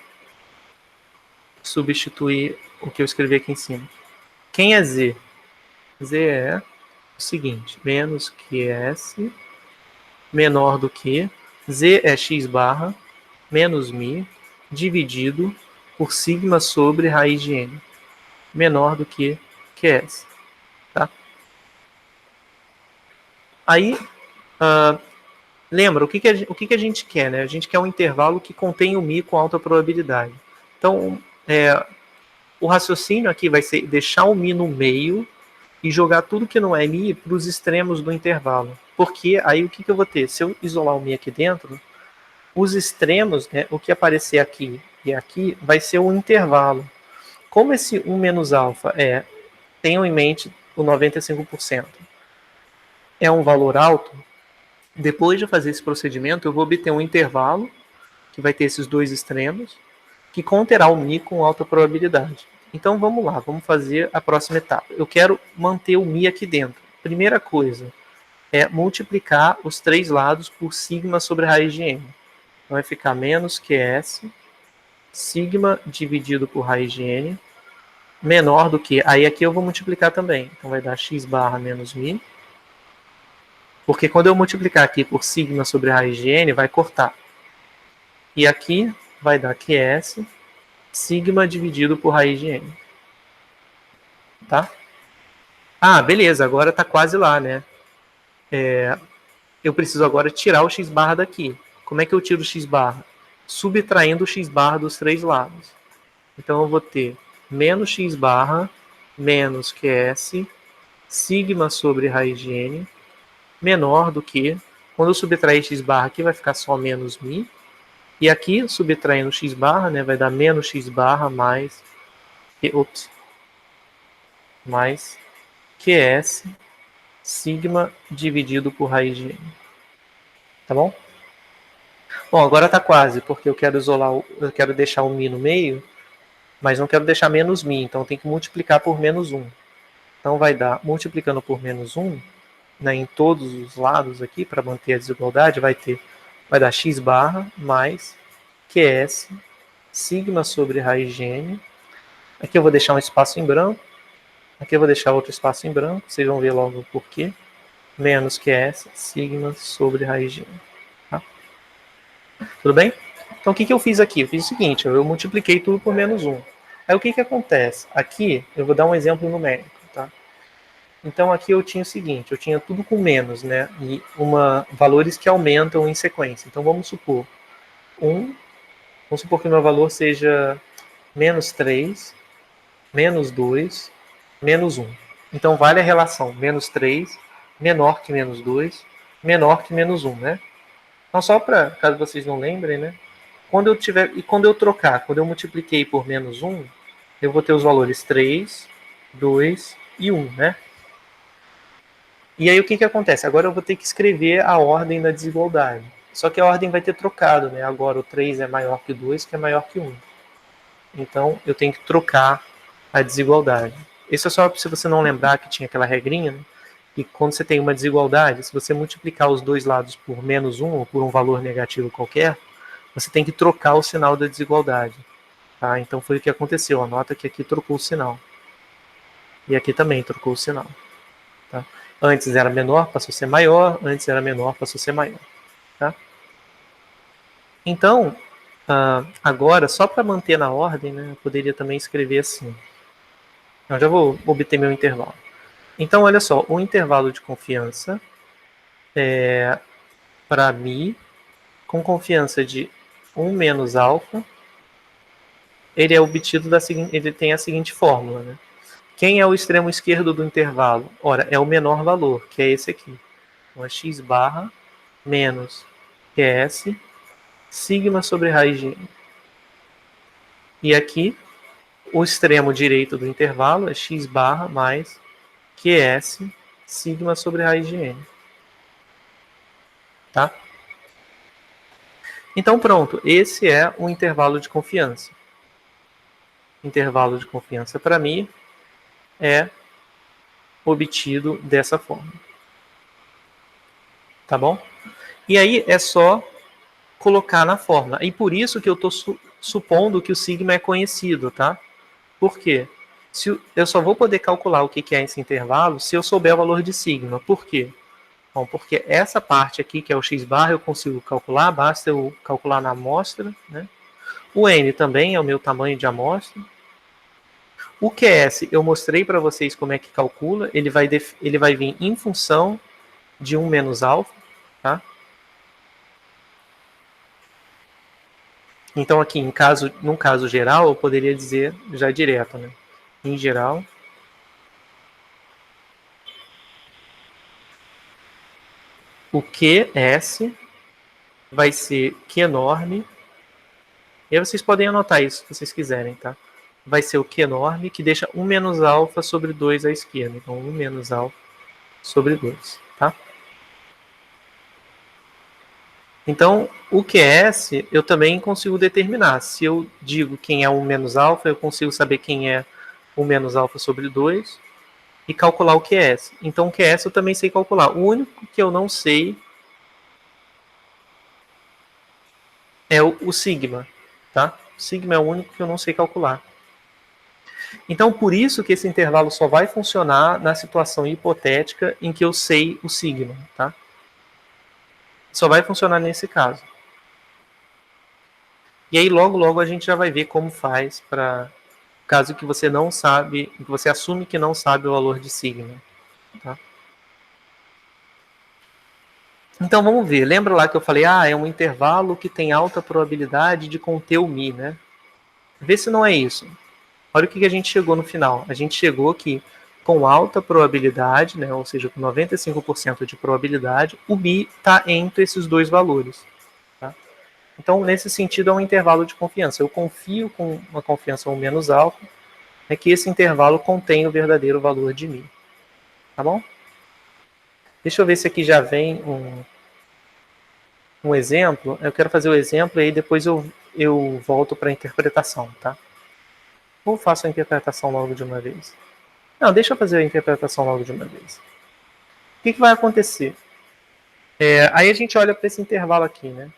substituir o que eu escrevi aqui em cima. Quem é Z? Z é o seguinte: menos que S menor do que Z é x barra menos mi dividido por sigma sobre raiz de n menor do que QS. Tá? Aí, lembra, o que a gente quer? Né? A gente quer um intervalo que contém o mi com alta probabilidade. Então, o raciocínio aqui vai ser deixar o mi no meio e jogar tudo que não é mi para os extremos do intervalo. Porque aí o que eu vou ter? Se eu isolar o mi aqui dentro, os extremos, né, o que aparecer aqui e aqui, vai ser o intervalo. Como esse 1 menos alfa tenham em mente o 95%, é um valor alto, depois de fazer esse procedimento, eu vou obter um intervalo, que vai ter esses dois extremos, que conterá o mi com alta probabilidade. Então vamos lá, vamos fazer a próxima etapa. Eu quero manter o mi aqui dentro. Primeira coisa é multiplicar os três lados por sigma sobre a raiz de n. Então vai ficar menos QS, sigma dividido por raiz de n, menor do que... Aí aqui eu vou multiplicar também. Então vai dar x barra menos mi Porque quando eu multiplicar aqui por sigma sobre raiz de n, vai cortar. E aqui vai dar QS sigma dividido por raiz de n. Tá? Ah, beleza, agora está quase lá, né? Eu preciso agora tirar o x barra daqui. Como é que eu tiro o x barra? Subtraindo o x barra dos três lados. Então eu vou ter menos x barra menos QS sigma sobre raiz de n menor do que, quando eu subtrair x barra aqui vai ficar só menos mi, e aqui subtraindo x barra, né, vai dar menos x barra mais, mais QS sigma dividido por raiz de n. Tá bom? Bom, agora está quase, porque eu quero eu quero deixar o mi no meio, mas não quero deixar menos mi, então tem que multiplicar por menos 1. Então vai dar, multiplicando por menos 1, né, em todos os lados aqui, para manter a desigualdade, vai dar x barra mais QS sigma sobre raiz de n. Aqui eu vou deixar um espaço em branco, aqui eu vou deixar outro espaço em branco, vocês vão ver logo o porquê, menos QS sigma sobre raiz de n. Tá? Tudo bem? Então o que eu fiz aqui? Eu fiz o seguinte, eu multipliquei tudo por menos 1. Aí o que acontece? Aqui eu vou dar um exemplo numérico. Tá? Então aqui eu tinha o seguinte, eu tinha tudo com menos, né? E valores que aumentam em sequência. Então vamos supor vamos supor que o meu valor seja menos 3, menos 2, menos 1. Então vale a relação menos 3, menor que menos 2, menor que menos 1, né? Então só para, caso vocês não lembrem, né? Quando eu trocar, quando eu multipliquei por menos 1, eu vou ter os valores 3, 2 e 1, né? E aí o que acontece? Agora eu vou ter que escrever a ordem da desigualdade. Só que a ordem vai ter trocado, né? Agora o 3 é maior que o 2, que é maior que 1. Então eu tenho que trocar a desigualdade. Isso é só se você não lembrar que tinha aquela regrinha, né? E quando você tem uma desigualdade, se você multiplicar os dois lados por menos 1 ou por um valor negativo qualquer, você tem que trocar o sinal da desigualdade. Tá? Então foi o que aconteceu. Anota que aqui trocou o sinal. E aqui também trocou o sinal. Tá? Antes era menor, passou a ser maior. Antes era menor, passou a ser maior. Tá? Então, agora, só para manter na ordem, né, eu poderia também escrever assim. Eu já vou obter meu intervalo. Então, olha só, o intervalo de confiança para mi, com confiança de 1 menos alfa, ele é obtido ele tem a seguinte fórmula, né? Quem é o extremo esquerdo do intervalo? Ora, é o menor valor, que é esse aqui. Então, é x barra menos QS sigma sobre raiz de n. E aqui, o extremo direito do intervalo é x barra mais QS sigma sobre raiz de n. Tá? Então pronto, esse é o intervalo de confiança. Intervalo de confiança para mim é obtido dessa forma. Tá bom? E aí é só colocar na fórmula. E por isso que eu estou supondo que o sigma é conhecido, tá? Por quê? Eu só vou poder calcular o que é esse intervalo se eu souber o valor de sigma. Por quê? Bom, porque essa parte aqui, que é o x barra, eu consigo calcular, basta eu calcular na amostra, né? O n também é o meu tamanho de amostra. O QS, eu mostrei para vocês como é que calcula, ele vai vir em função de 1 menos alfa, tá? Então aqui, num caso geral, eu poderia dizer já direto, né? Em geral, o QS vai ser Q enorme. E aí vocês podem anotar isso se vocês quiserem, tá? Vai ser o Q enorme, que deixa 1 menos alfa sobre 2 à esquerda. Então, 1 menos alfa sobre 2, tá? Então, o QS eu também consigo determinar. Se eu digo quem é 1 menos alfa, eu consigo saber quem é 1 menos alfa sobre 2 e calcular o QS. Então, o QS eu também sei calcular. O único que eu não sei é o sigma, tá? O sigma é o único que eu não sei calcular. Então, por isso que esse intervalo só vai funcionar na situação hipotética em que eu sei o sigma, tá? Só vai funcionar nesse caso. E aí, logo a gente já vai ver como faz para caso que você não sabe, que você assume que não sabe o valor de sigma. Tá? Então, vamos ver. Lembra lá que eu falei, é um intervalo que tem alta probabilidade de conter o mi, né? Vê se não é isso. Olha o que a gente chegou no final. A gente chegou que com alta probabilidade, né, ou seja, com 95% de probabilidade, o mi está entre esses dois valores. Tá? Então, nesse sentido, é um intervalo de confiança. Eu confio com uma confiança ou menos alta, é que esse intervalo contém o verdadeiro valor de mi. Tá bom? Deixa eu ver se aqui já vem um exemplo. Eu quero fazer o exemplo e aí depois eu volto para a interpretação, tá? Ou faço a interpretação logo de uma vez? Não, deixa eu fazer a interpretação logo de uma vez. O que vai acontecer? Aí a gente olha para esse intervalo aqui, né?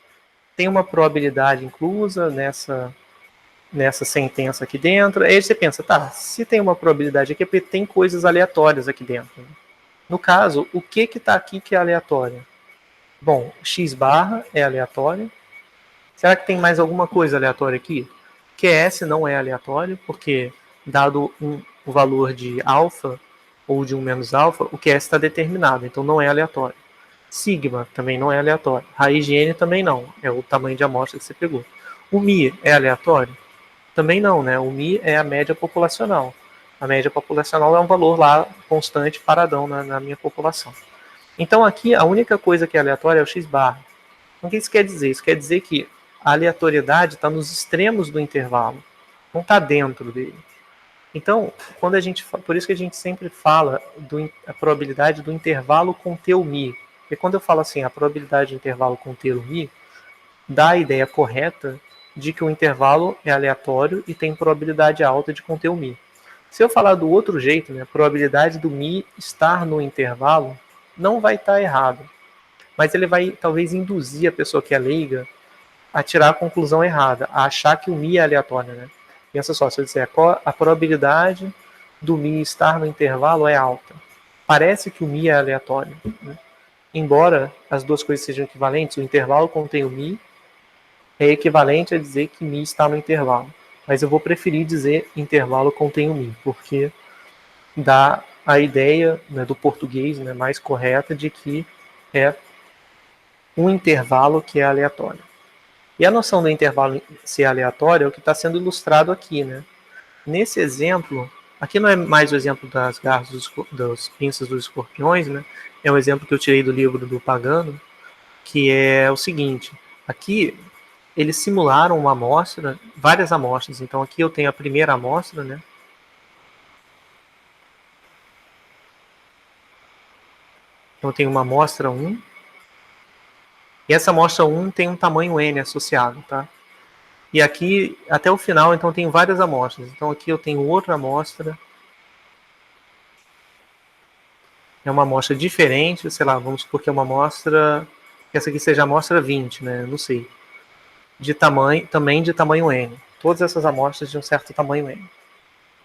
Tem uma probabilidade inclusa nessa sentença aqui dentro. Aí você pensa, tá, se tem uma probabilidade aqui é porque tem coisas aleatórias aqui dentro. Né? No caso, o que está aqui que é aleatório? Bom, x barra é aleatório. Será que tem mais alguma coisa aleatória aqui? QS não é aleatório, porque dado o valor de alfa ou de 1 menos alfa, o QS está determinado, então não é aleatório. Sigma também não é aleatório. Raiz de n também não, é o tamanho de amostra que você pegou. O mi é aleatório? Também não, né? O mi é a média populacional. A média populacional é um valor lá constante, paradão na minha população. Então aqui a única coisa que é aleatória é o x barra. Então, o que isso quer dizer? Isso quer dizer que a aleatoriedade está nos extremos do intervalo, não está dentro dele. Então, quando a gente, por isso que a gente sempre fala a probabilidade do intervalo conter o mi. Porque quando eu falo assim, a probabilidade do intervalo conter o mi, dá a ideia correta de que o intervalo é aleatório e tem probabilidade alta de conter o mi. Se eu falar do outro jeito, né, a probabilidade do mi estar no intervalo não vai estar errado, mas ele vai talvez induzir a pessoa que é leiga a tirar a conclusão errada, a achar que o mi é aleatório, né? Pensa só, se eu disser a probabilidade do mi estar no intervalo é alta. Parece que o mi é aleatório. Né? Embora as duas coisas sejam equivalentes, o intervalo contém o mi, é equivalente a dizer que mi está no intervalo. Mas eu vou preferir dizer intervalo contém o mi, porque dá a ideia, né, do português, né, mais correta de que é um intervalo que é aleatório. E a noção do intervalo ser aleatório é o que está sendo ilustrado aqui, né? Nesse exemplo, aqui não é mais o exemplo das garras das pinças dos escorpiões, né? É um exemplo que eu tirei do livro do Pagano, que é o seguinte: aqui eles simularam uma amostra, várias amostras. Então aqui eu tenho a primeira amostra, né? Então eu tenho uma amostra 1. E essa amostra 1 tem um tamanho n associado, tá? E aqui, até o final, então, tem várias amostras. Então, aqui eu tenho outra amostra. É uma amostra diferente, sei lá, vamos supor que é uma amostra... Que essa aqui seja a amostra 20, né? Não sei. Também de tamanho n. Todas essas amostras de um certo tamanho n.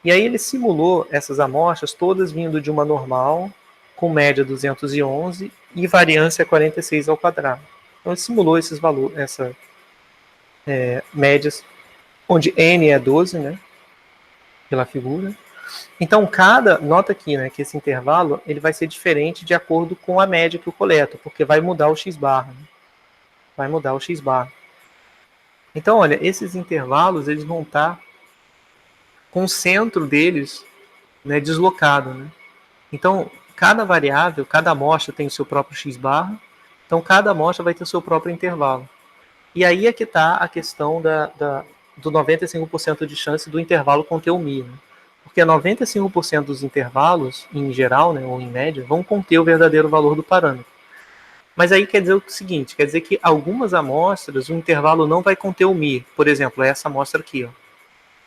E aí ele simulou essas amostras todas vindo de uma normal, com média 211 e variância 46 ao quadrado. Então, ele simulou esses valores, médias, onde n é 12, né? Pela figura. Então, nota aqui, né, que esse intervalo ele vai ser diferente de acordo com a média que eu coleto, porque vai mudar o x barra. Né? Vai mudar o x barra. Então, olha, esses intervalos eles vão estar com o centro deles, né, deslocado. Né? Então, cada variável, cada amostra tem o seu próprio x barra, então cada amostra vai ter o seu próprio intervalo. E aí é que está a questão do 95% de chance do intervalo conter o mi. Né? Porque 95% dos intervalos, em geral, né, ou em média, vão conter o verdadeiro valor do parâmetro. Mas aí quer dizer o seguinte, quer dizer que algumas amostras o intervalo não vai conter o mi. Por exemplo, essa amostra aqui. Ó.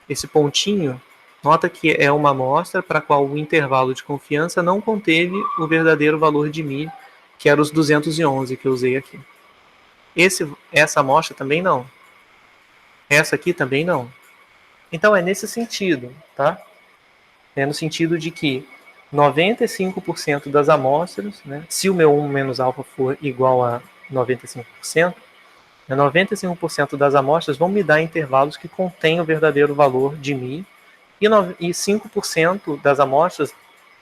Esse pontinho, nota que é uma amostra para a qual o intervalo de confiança não conteve o verdadeiro valor de mi, que era os 211 que eu usei aqui. Essa amostra também não. Essa aqui também não. Então é nesse sentido, tá? É no sentido de que 95% das amostras, né, se o meu 1 menos alfa for igual a 95%, 95% das amostras vão me dar intervalos que contêm o verdadeiro valor de μ, e 5% das amostras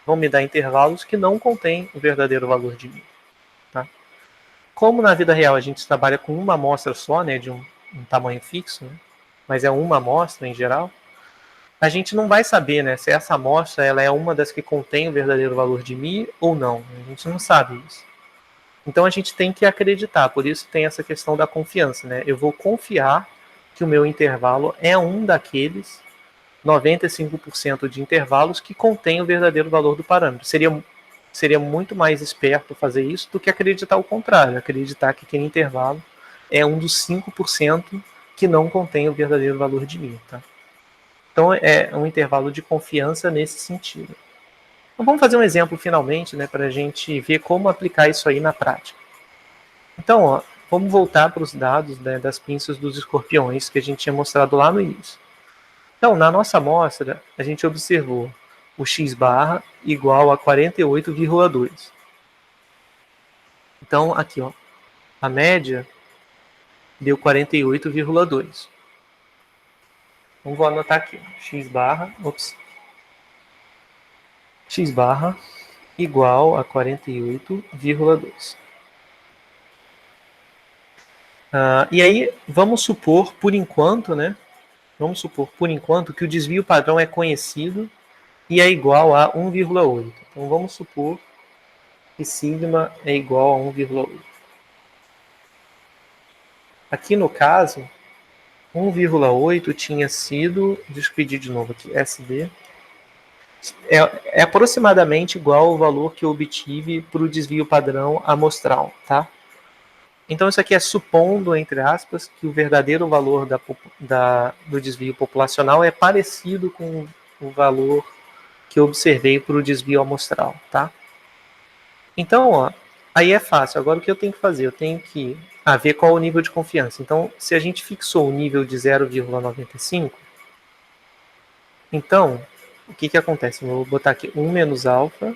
vão me dar intervalos que não contêm o verdadeiro valor de μ. Tá? Como na vida real a gente trabalha com uma amostra só, né, de um tamanho fixo, né, mas é uma amostra em geral, a gente não vai saber, né, se essa amostra ela é uma das que contém o verdadeiro valor de μ ou não. A gente não sabe isso. Então a gente tem que acreditar, por isso tem essa questão da confiança, né? Eu vou confiar que o meu intervalo é um daqueles 95% de intervalos que contém o verdadeiro valor do parâmetro. Seria muito mais esperto fazer isso do que acreditar o contrário, acreditar que aquele intervalo é um dos 5% que não contém o verdadeiro valor de μ. Tá? Então é um intervalo de confiança nesse sentido. Então vamos fazer um exemplo finalmente, né, para a gente ver como aplicar isso aí na prática. Então, ó, vamos voltar para os dados, né, das pinças dos escorpiões que a gente tinha mostrado lá no início. Então, na nossa amostra, a gente observou o x barra igual a 48,2. Então, aqui, ó, a média deu 48,2. Então, vou anotar aqui, x barra igual a 48,2. E aí, vamos supor, por enquanto, né? Vamos supor, por enquanto, que o desvio padrão é conhecido e é igual a 1,8. Então, vamos supor que sigma é igual a 1,8. Aqui no caso, 1,8 tinha sido, deixa eu pedir de novo aqui, SD, é aproximadamente igual ao valor que eu obtive para o desvio padrão amostral, tá? Então isso aqui é supondo, entre aspas, que o verdadeiro valor do desvio populacional é parecido com o valor que eu observei para o desvio amostral, tá? Então, ó, aí é fácil. Agora o que eu tenho que fazer? Eu tenho que ver qual é o nível de confiança. Então, se a gente fixou o nível de 0,95, então, o que acontece? Eu vou botar aqui 1 menos alfa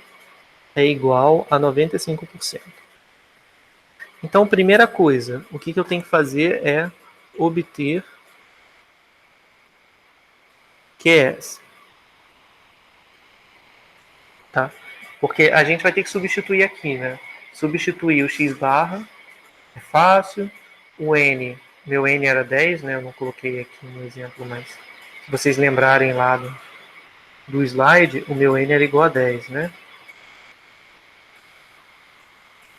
é igual a 95%. Então, primeira coisa, o que eu tenho que fazer é obter QS. Tá? Porque a gente vai ter que substituir aqui, né? Substituir o x barra é fácil. O n, meu n era 10, né? Eu não coloquei aqui no exemplo, mas se vocês lembrarem lá do slide, o meu n era igual a 10, né?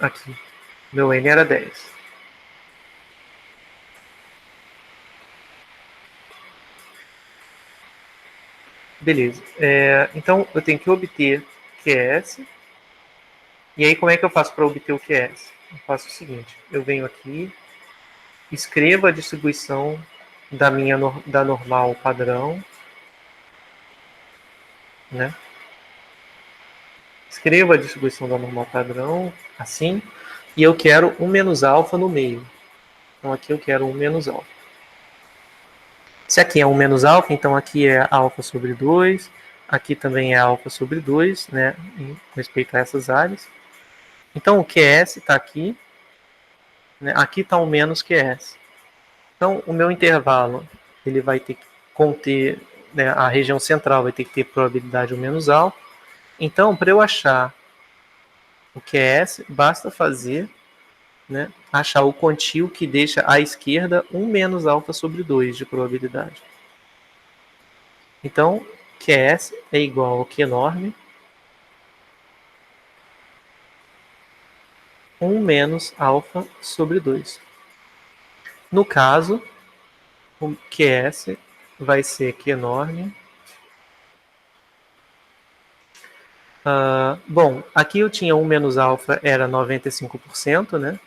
Aqui, meu n era 10. Beleza. Então, eu tenho que obter QS. E aí, como é que eu faço para obter o QS? Eu faço o seguinte, eu venho aqui, escrevo a distribuição da normal padrão, né? Escrevo a distribuição da normal padrão, assim, e eu quero 1 menos alfa no meio. Então, aqui eu quero 1 menos alfa. Se aqui é 1 menos alfa, então aqui é alfa sobre 2, aqui também é alfa sobre 2, né, em respeito a essas áreas. Então, o QS está aqui, né, aqui está o menos QS. Então, o meu intervalo, ele vai ter que conter, né, a região central vai ter que ter probabilidade 1 menos alfa. Então, para eu achar o QS, basta fazer, né, achar o quantio que deixa à esquerda 1 menos alfa sobre 2 de probabilidade. Então, QS é igual ao Q norme 1 menos alfa sobre 2. No caso, o QS vai ser Q norme. Bom, aqui eu tinha 1 menos alfa, era 95%, né?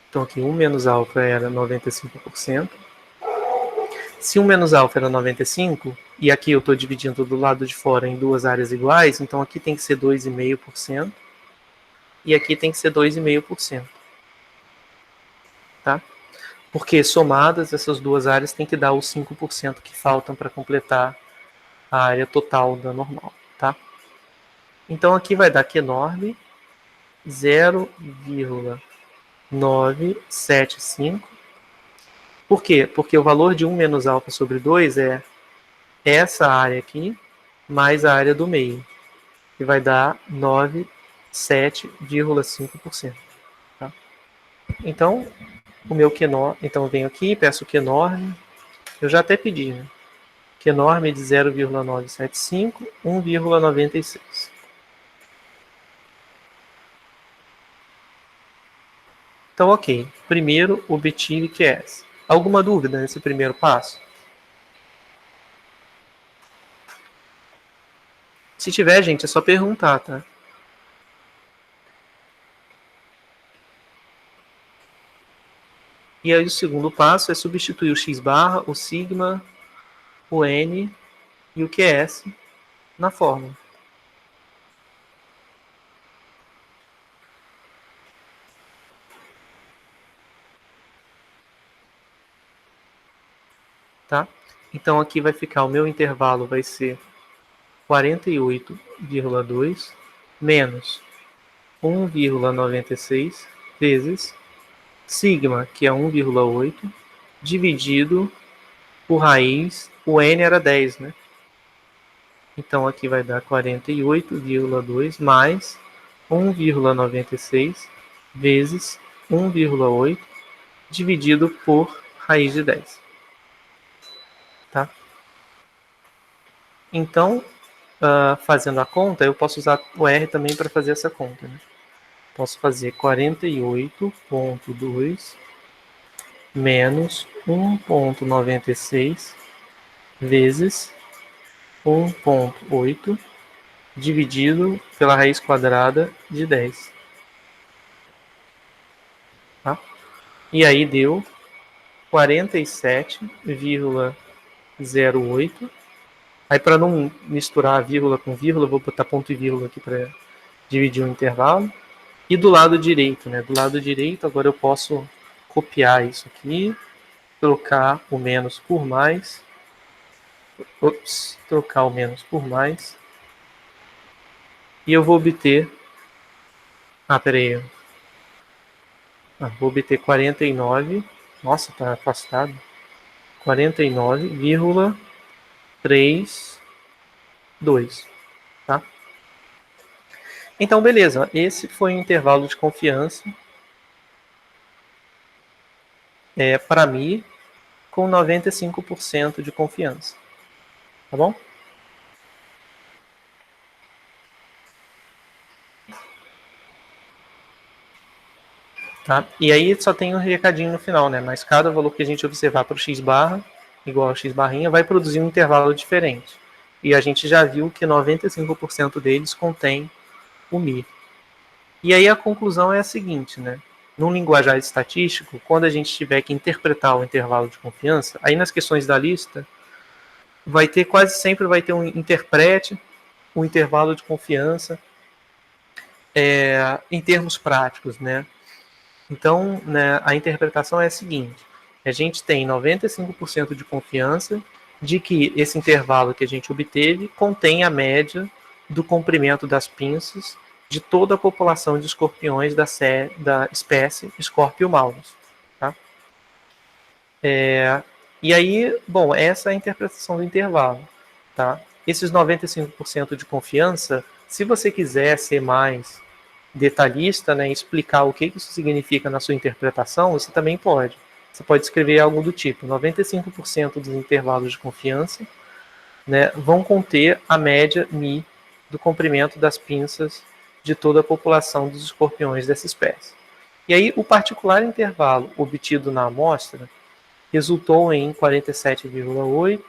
Então aqui 1 menos alfa era 95%. Se 1 menos alfa era 95%, e aqui eu estou dividindo do lado de fora em duas áreas iguais, então aqui tem que ser 2,5%, e aqui tem que ser 2,5%. Tá? Porque somadas, essas duas áreas tem que dar os 5% que faltam para completar a área total da normal. Tá? Então aqui vai dar Q norme 0,975. Por quê? Porque o valor de 1 menos alfa sobre 2 é essa área aqui, mais a área do meio, que vai dar 97,5%. Tá? Então, o meu QNOR, então eu venho aqui, peço o QNORM, eu já até pedi, né? QNORM de 0,975, 1,96. Então, ok. Primeiro, obtive QS. Alguma dúvida nesse primeiro passo? Se tiver, gente, é só perguntar, tá? E aí o segundo passo é substituir o x barra, o sigma, o n e o QS na fórmula. Tá? Então aqui vai ficar, o meu intervalo vai ser 48,2 menos 1,96 vezes sigma, que é 1,8, dividido por raiz, o n era 10, né? Então aqui vai dar 48,2 mais 1,96 vezes 1,8 dividido por raiz de 10. Tá? Então, fazendo a conta, eu posso usar o R também para fazer essa conta. Né? Posso fazer 48,2 menos 1,96 vezes 1,8 dividido pela raiz quadrada de 10. Tá? E aí deu 47,08. Aí para não misturar vírgula com vírgula, eu vou botar ponto e vírgula aqui para dividir o intervalo. E do lado direito, né? Do lado direito, agora eu posso copiar isso aqui, trocar o menos por mais. Trocar o menos por mais. E eu vou obter... peraí. Vou obter 49. Nossa, tá afastado. 49,32. Tá? Então, beleza. Esse foi o intervalo de confiança para mim com 95% de confiança. Tá bom? Tá? E aí só tem um recadinho no final, né? Mas cada valor que a gente observar para o x barra, igual ao x barrinha, vai produzir um intervalo diferente. E a gente já viu que 95% deles contém o μ. E aí a conclusão é a seguinte, né? Num linguajar estatístico, quando a gente tiver que interpretar o intervalo de confiança, aí nas questões da lista, quase sempre vai ter um interprete o intervalo de confiança em termos práticos, né? Então, né, a interpretação é a seguinte: a gente tem 95% de confiança de que esse intervalo que a gente obteve contém a média do comprimento das pinças de toda a população de escorpiões da espécie Scorpiomaurus. Tá? E aí, bom, essa é a interpretação do intervalo. Tá? Esses 95% de confiança, se você quiser ser mais detalhista, né, explicar o que isso significa na sua interpretação, você também pode. Você pode escrever algo do tipo: 95% dos intervalos de confiança, né, vão conter a média μ do comprimento das pinças de toda a população dos escorpiões dessa espécie. E aí, o particular intervalo obtido na amostra resultou em 47,08,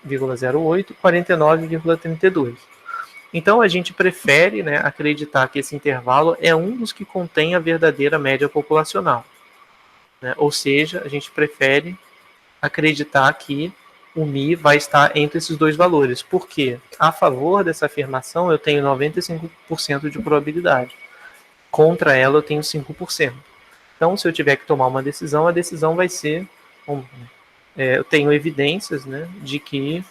49,32. Então, a gente prefere, né, acreditar que esse intervalo é um dos que contém a verdadeira média populacional. Né? Ou seja, a gente prefere acreditar que o μ vai estar entre esses dois valores. Por quê? A favor dessa afirmação, eu tenho 95% de probabilidade. Contra ela, eu tenho 5%. Então, se eu tiver que tomar uma decisão, a decisão vai ser... eu tenho evidências, né, de que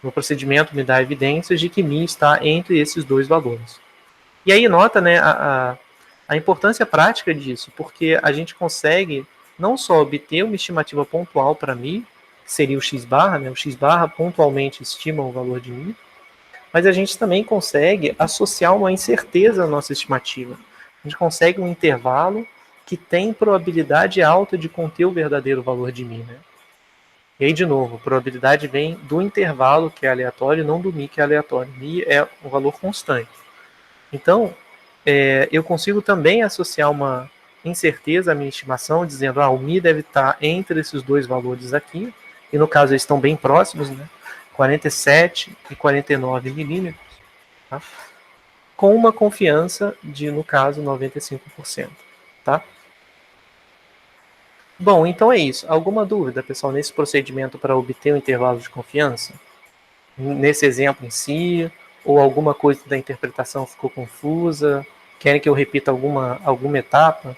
o procedimento me dá evidências de que μ está entre esses dois valores. E aí nota, né, A importância prática disso, porque a gente consegue não só obter uma estimativa pontual para μ, que seria o x barra, né? O x barra pontualmente estima o valor de μ, mas a gente também consegue associar uma incerteza à nossa estimativa. A gente consegue um intervalo que tem probabilidade alta de conter o verdadeiro valor de μ, né? E aí, de novo, a probabilidade vem do intervalo, que é aleatório, não do μ, que é aleatório. μ é um valor constante. Então, eu consigo também associar uma incerteza à minha estimação, dizendo o μ deve estar entre esses dois valores aqui, e no caso eles estão bem próximos, né? 47 e 49 milímetros, tá? Com uma confiança de, no caso, 95%. Tá? Bom, então é isso. Alguma dúvida, pessoal, nesse procedimento para obter um intervalo de confiança? Nesse exemplo em si? Ou alguma coisa da interpretação ficou confusa? Querem que eu repita alguma etapa?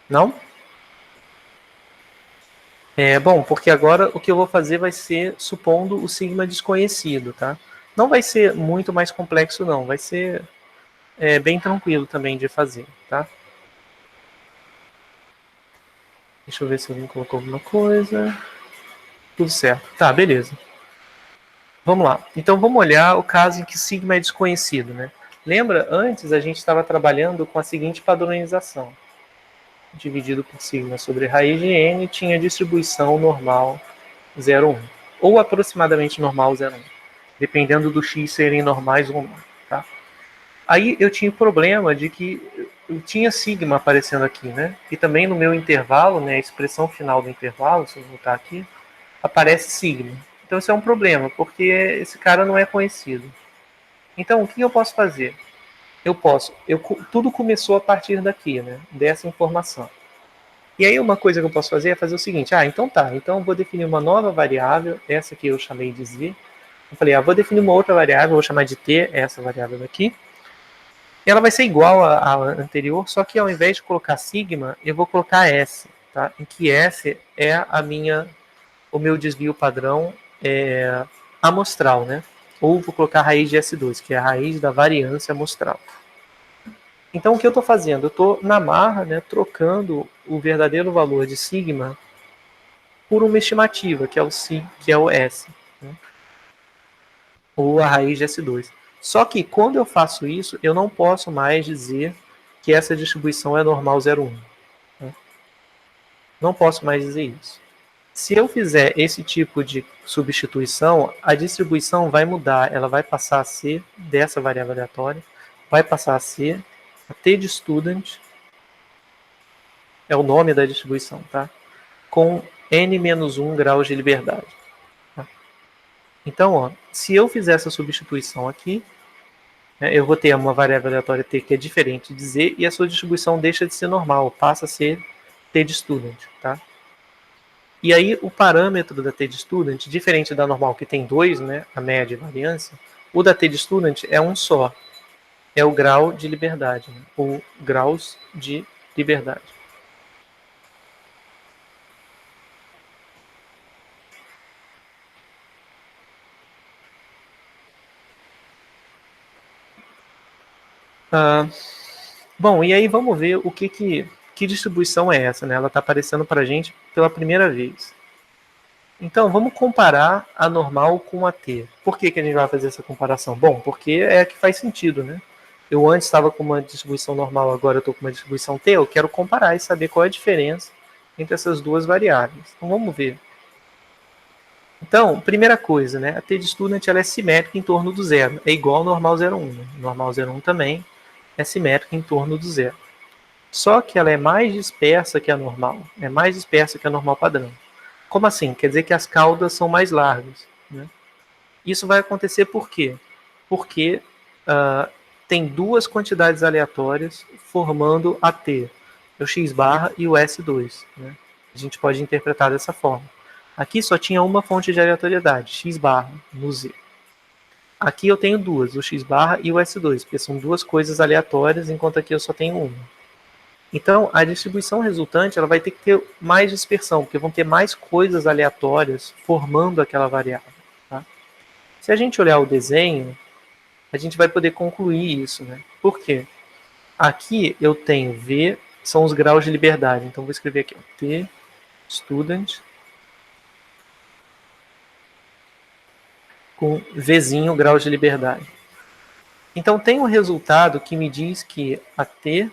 Não? Bom, porque agora o que eu vou fazer vai ser supondo o sigma desconhecido, tá? Não vai ser muito mais complexo, não. Vai ser bem tranquilo também de fazer, tá? Deixa eu ver se alguém colocou alguma coisa. Tudo certo. Tá, beleza. Vamos lá. Então vamos olhar o caso em que sigma é desconhecido, né? Lembra, antes a gente estava trabalhando com a seguinte padronização. Dividido por sigma sobre raiz de n, tinha distribuição normal 0,1. Ou aproximadamente normal 0,1. Dependendo do x serem normais ou não. Tá? Aí eu tinha o problema de que eu tinha sigma aparecendo aqui, né? E também no meu intervalo, né, a expressão final do intervalo, se eu voltar aqui, aparece sigma. Então isso é um problema, porque esse cara não é conhecido. Então o que eu posso fazer? Tudo começou a partir daqui, né? Dessa informação. E aí uma coisa que eu posso fazer é fazer o seguinte, então tá, então eu vou definir uma nova variável, essa que eu chamei de z. Eu falei, vou definir uma outra variável, vou chamar de t, essa variável daqui. Ela vai ser igual à anterior, só que ao invés de colocar sigma, eu vou colocar s, tá? Em que s é o meu desvio padrão amostral, né? Ou vou colocar a raiz de S2, que é a raiz da variância amostral. Então, o que eu estou fazendo? Eu estou na marra, né, trocando o verdadeiro valor de sigma por uma estimativa, que é o S, né? Ou a raiz de S2. Só que, quando eu faço isso, eu não posso mais dizer que essa distribuição é normal 0,1. Né? Não posso mais dizer isso. Se eu fizer esse tipo de substituição, a distribuição vai mudar. Ela vai passar a ser dessa variável aleatória, vai passar a ser a t de student, é o nome da distribuição, tá? Com n-1 graus de liberdade. Tá? Então, se eu fizer essa substituição aqui, né, eu vou ter uma variável aleatória t que é diferente de z, e a sua distribuição deixa de ser normal, passa a ser t de student, tá? E aí o parâmetro da t de student, diferente da normal que tem 2, né, a média e a variância, o da t de student é um só, é o grau de liberdade, né, ou graus de liberdade. Bom, e aí vamos ver que distribuição é essa, né? Ela está aparecendo para a gente pela primeira vez. Então, vamos comparar a normal com a t. Por que a gente vai fazer essa comparação? Bom, porque é a que faz sentido, né? Eu antes estava com uma distribuição normal, agora eu estou com uma distribuição t. Eu quero comparar e saber qual é a diferença entre essas duas variáveis. Então, vamos ver. Então, primeira coisa, né? A t de student ela é simétrica em torno do zero. É igual ao normal 0,1. Né? Normal 0,1 também é simétrica em torno do zero. Só que ela é mais dispersa que a normal. É mais dispersa que a normal padrão. Como assim? Quer dizer que as caudas são mais largas. Né? Isso vai acontecer por quê? Porque tem duas quantidades aleatórias formando a T, o x barra e o S2. Né? A gente pode interpretar dessa forma. Aqui só tinha uma fonte de aleatoriedade, x barra, no Z. Aqui eu tenho duas, o x barra e o S2, porque são duas coisas aleatórias, enquanto aqui eu só tenho uma. Então, a distribuição resultante ela vai ter que ter mais dispersão, porque vão ter mais coisas aleatórias formando aquela variável. Tá? Se a gente olhar o desenho, a gente vai poder concluir isso. Né? Por quê? Aqui eu tenho V, são os graus de liberdade. Então, vou escrever aqui, ó, T student com Vzinho, grau de liberdade. Então, tem um resultado que me diz que a T,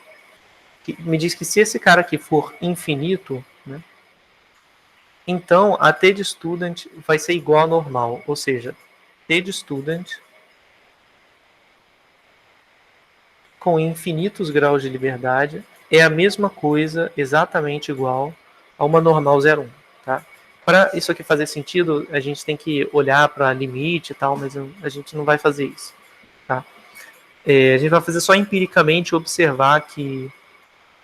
que me diz que se esse cara aqui for infinito, né, então a T de student vai ser igual a normal. Ou seja, T de student com infinitos graus de liberdade é a mesma coisa, exatamente igual a uma normal 0,1. Tá? Para isso aqui fazer sentido, a gente tem que olhar para limite e tal, mas a gente não vai fazer isso. Tá? A gente vai fazer só empiricamente observar que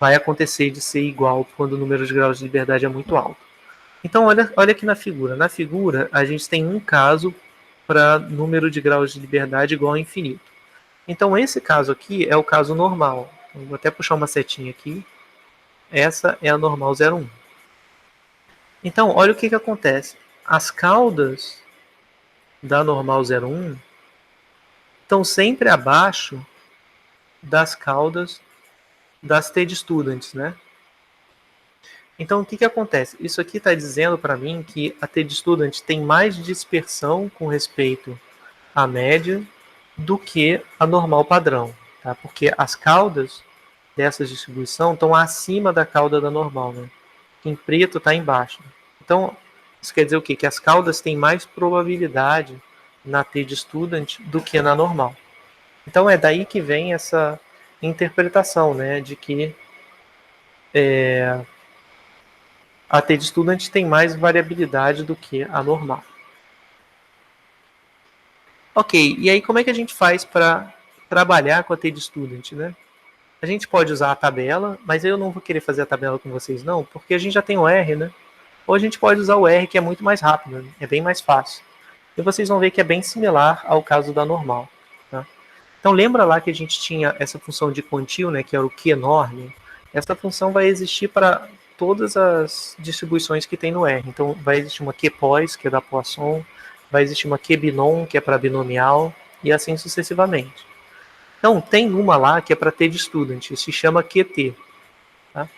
vai acontecer de ser igual quando o número de graus de liberdade é muito alto. Então, olha aqui na figura. Na figura, a gente tem um caso para número de graus de liberdade igual a infinito. Então, esse caso aqui é o caso normal. Eu vou até puxar uma setinha aqui. Essa é a normal 0,1. Então, olha o que acontece. As caudas da normal 0,1 estão sempre abaixo das caudas das T de students, né? Então, o que acontece? Isso aqui está dizendo para mim que a T de student tem mais dispersão com respeito à média do que a normal padrão, tá? Porque as caudas dessa distribuição estão acima da cauda da normal, né? Em preto está embaixo. Então, isso quer dizer o quê? Que as caudas têm mais probabilidade na T de student do que na normal. Então, é daí que vem essa interpretação, né? De que a T de student tem mais variabilidade do que a normal. Ok, e aí como é que a gente faz para trabalhar com a T de student, né? A gente pode usar a tabela, mas eu não vou querer fazer a tabela com vocês não, porque a gente já tem o R, né? Ou a gente pode usar o R, que é muito mais rápido, né? É bem mais fácil. E vocês vão ver que é bem similar ao caso da normal. Tá? Então lembra lá que a gente tinha essa função de quantio, né, que era o Q enorme. Essa função vai existir para todas as distribuições que tem no R. Então vai existir uma QPOS, que é da Poisson, vai existir uma QBinom, que é para binomial, e assim sucessivamente. Então tem uma lá que é para T de student, se chama QT. Tá?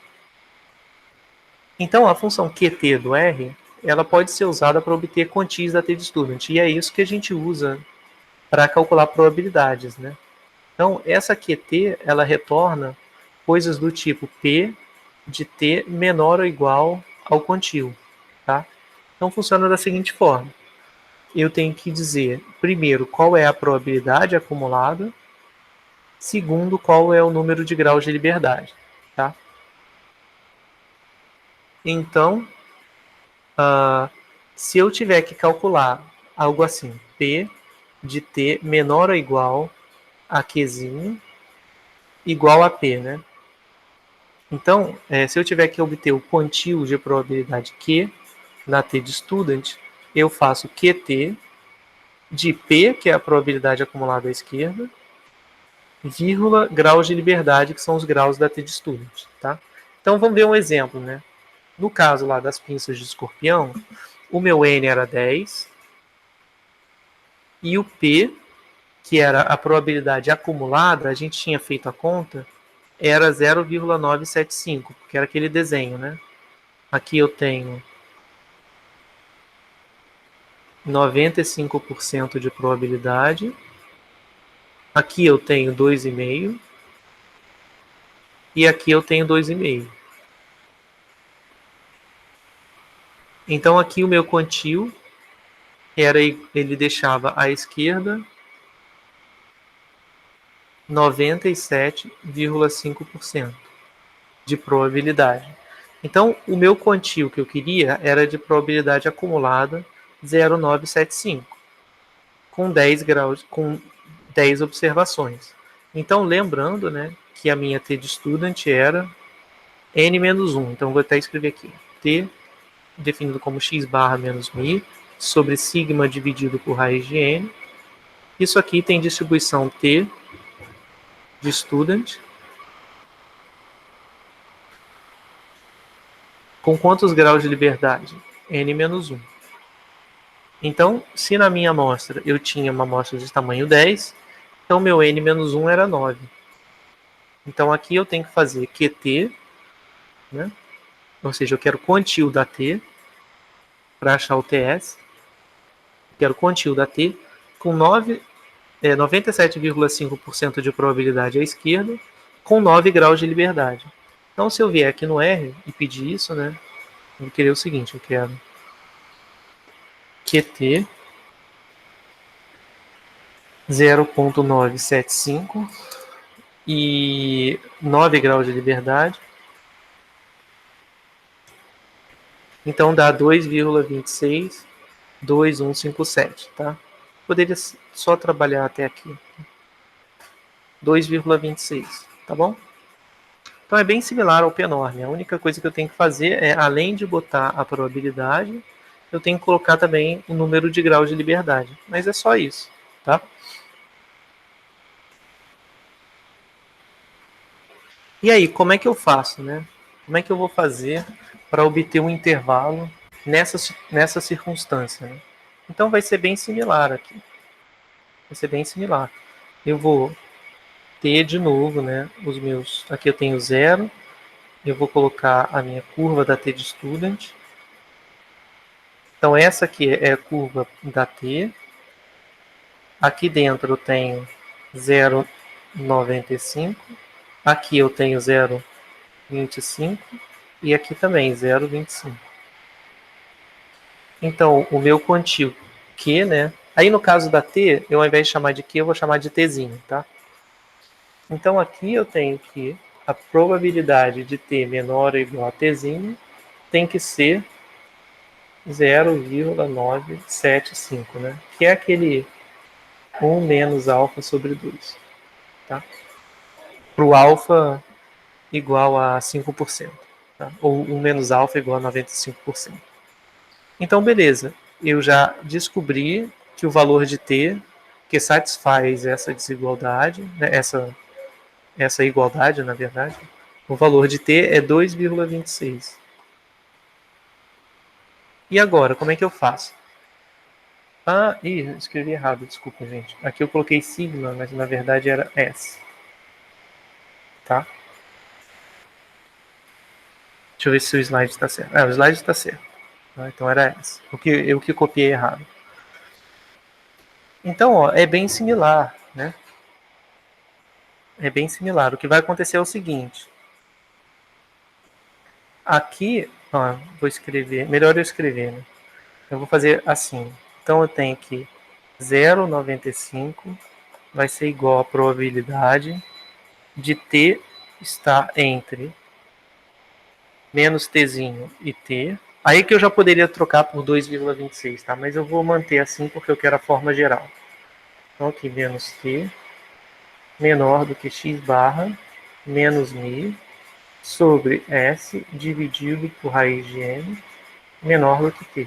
Então a função QT do R, ela pode ser usada para obter quantias da T de student, e é isso que a gente usa para calcular probabilidades, né? Então, essa QT, ela retorna coisas do tipo P de T menor ou igual ao quantio, tá? Então, funciona da seguinte forma. Eu tenho que dizer, primeiro, qual é a probabilidade acumulada, segundo, qual é o número de graus de liberdade, tá? Então, se eu tiver que calcular algo assim, P de T menor ou igual a Qzinho, igual a P, né? Então, se eu tiver que obter o quantio de probabilidade Q na T de student, eu faço QT de P, que é a probabilidade acumulada à esquerda, vírgula, graus de liberdade, que são os graus da T de student. Tá? Então, vamos ver um exemplo. Né? No caso lá das pinças de escorpião, o meu N era 10 e o P, que era a probabilidade acumulada, a gente tinha feito a conta, era 0,975, porque era aquele desenho, né? Aqui eu tenho 95% de probabilidade. Aqui eu tenho 2,5. E aqui eu tenho 2,5. Então aqui o meu quantio ele deixava à esquerda 97,5% de probabilidade. Então, o meu quantio que eu queria era de probabilidade acumulada 0,975, com 10 graus, com 10 observações. Então, lembrando, né, que a minha T de student era n-1. Então, vou até escrever aqui. T, definido como x barra menos mi, sobre sigma dividido por raiz de n. Isso aqui tem distribuição T de student. Com quantos graus de liberdade? N-1. Então, se na minha amostra eu tinha uma amostra de tamanho 10, então meu N-1 era 9. Então aqui eu tenho que fazer QT, né? Ou seja, eu quero quantil da T para achar o TS. Quero quantil da T com 97,5% de probabilidade à esquerda, com 9 graus de liberdade. Então, se eu vier aqui no R e pedir isso, né? Eu vou querer o seguinte, eu quero QT 0,975 e 9 graus de liberdade. Então dá 2,262157, tá? Poderia só trabalhar até aqui. 2,26, tá bom? Então é bem similar ao P-norm. A única coisa que eu tenho que fazer é, além de botar a probabilidade, eu tenho que colocar também o número de graus de liberdade. Mas é só isso, tá? E aí, como é que eu faço, né? Como é que eu vou fazer para obter um intervalo nessa circunstância, né? Então vai ser bem similar aqui. Vai ser bem similar. Eu vou ter de novo, né, os meus... Aqui eu tenho 0. Eu vou colocar a minha curva da T de student. Então essa aqui é a curva da T. Aqui dentro eu tenho 0,95. Aqui eu tenho 0,25. E aqui também 0,25. Então o meu quantil Q, né? Aí no caso da T, eu ao invés de chamar de Q, eu vou chamar de Tzinho, tá? Então aqui eu tenho que a probabilidade de T menor ou igual a Tzinho tem que ser 0,975, né? Que é aquele 1 menos alfa sobre 2. Tá? Para o alfa igual a 5%. Tá? Ou 1 menos alfa igual a 95%. Então, beleza. Eu já descobri que o valor de T, que satisfaz essa desigualdade, né? essa igualdade, na verdade, o valor de T é 2,26. E agora, como é que eu faço? Escrevi errado, desculpa, gente. Aqui eu coloquei sigma, mas na verdade era S. Tá? Deixa eu ver se o slide está certo. O slide está certo. Então era S. Eu que copiei errado. Então, ó, é bem similar, né? É bem similar. O que vai acontecer é o seguinte. Aqui, ó, vou escrever. Melhor eu escrever, né? Eu vou fazer assim. Então eu tenho que 0,95 vai ser igual à probabilidade de T estar entre menos Tzinho e T. Aí que eu já poderia trocar por 2,26, tá? Mas eu vou manter assim porque eu quero a forma geral. Então aqui menos T menor do que x barra menos μ sobre S dividido por raiz de n menor do que T.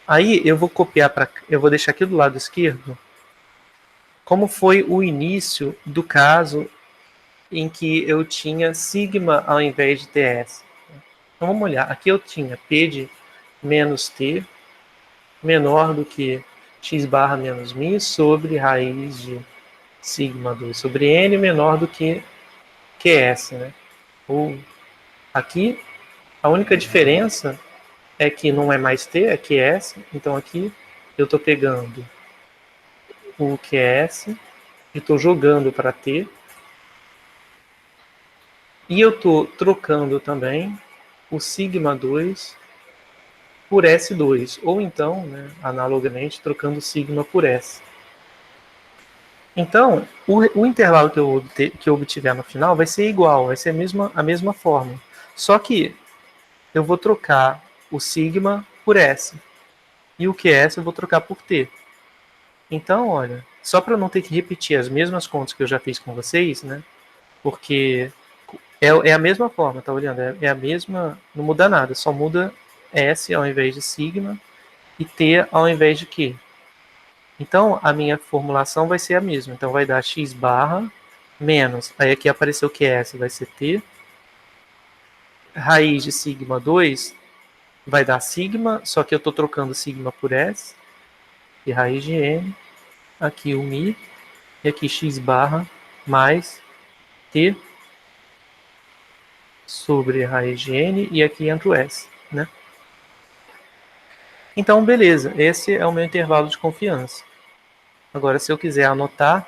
Aí eu vou copiar para... Eu vou deixar aqui do lado esquerdo como foi o início do caso em que eu tinha sigma ao invés de TS. Então vamos olhar. Aqui eu tinha P de menos T menor do que x barra menos μ sobre raiz de sigma 2 sobre n menor do que QS, né? Ou aqui a única diferença é que não é mais T, é QS. Então aqui eu estou pegando o QS e estou jogando para T. E eu estou trocando também o sigma 2 por S2, ou então, né, analogamente, trocando sigma por S. Então, o intervalo que eu obtiver no final vai ser igual, vai ser a mesma forma. Só que eu vou trocar o sigma por S. E o QS eu vou trocar por T. Então, olha, só para não ter que repetir as mesmas contas que eu já fiz com vocês, né? Porque é a mesma forma, tá olhando? É a mesma, não muda nada, só muda S ao invés de sigma e T ao invés de Q. Então, a minha formulação vai ser a mesma. Então, vai dar x barra menos. Aí aqui apareceu que S vai ser T. Raiz de sigma 2 vai dar sigma, só que eu estou trocando sigma por S. E raiz de N. Aqui o mi. E aqui x barra mais T sobre raiz de N. E aqui entra o S, né? Então, beleza. Esse é o meu intervalo de confiança. Agora, se eu quiser anotar,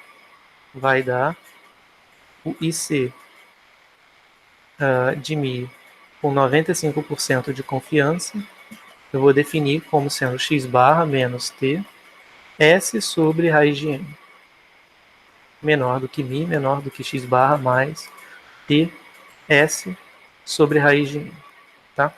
vai dar o IC de mi com 95% de confiança. Eu vou definir como sendo x barra menos t S sobre raiz de n. Menor do que mi, menor do que x barra mais t S sobre raiz de n. Tá?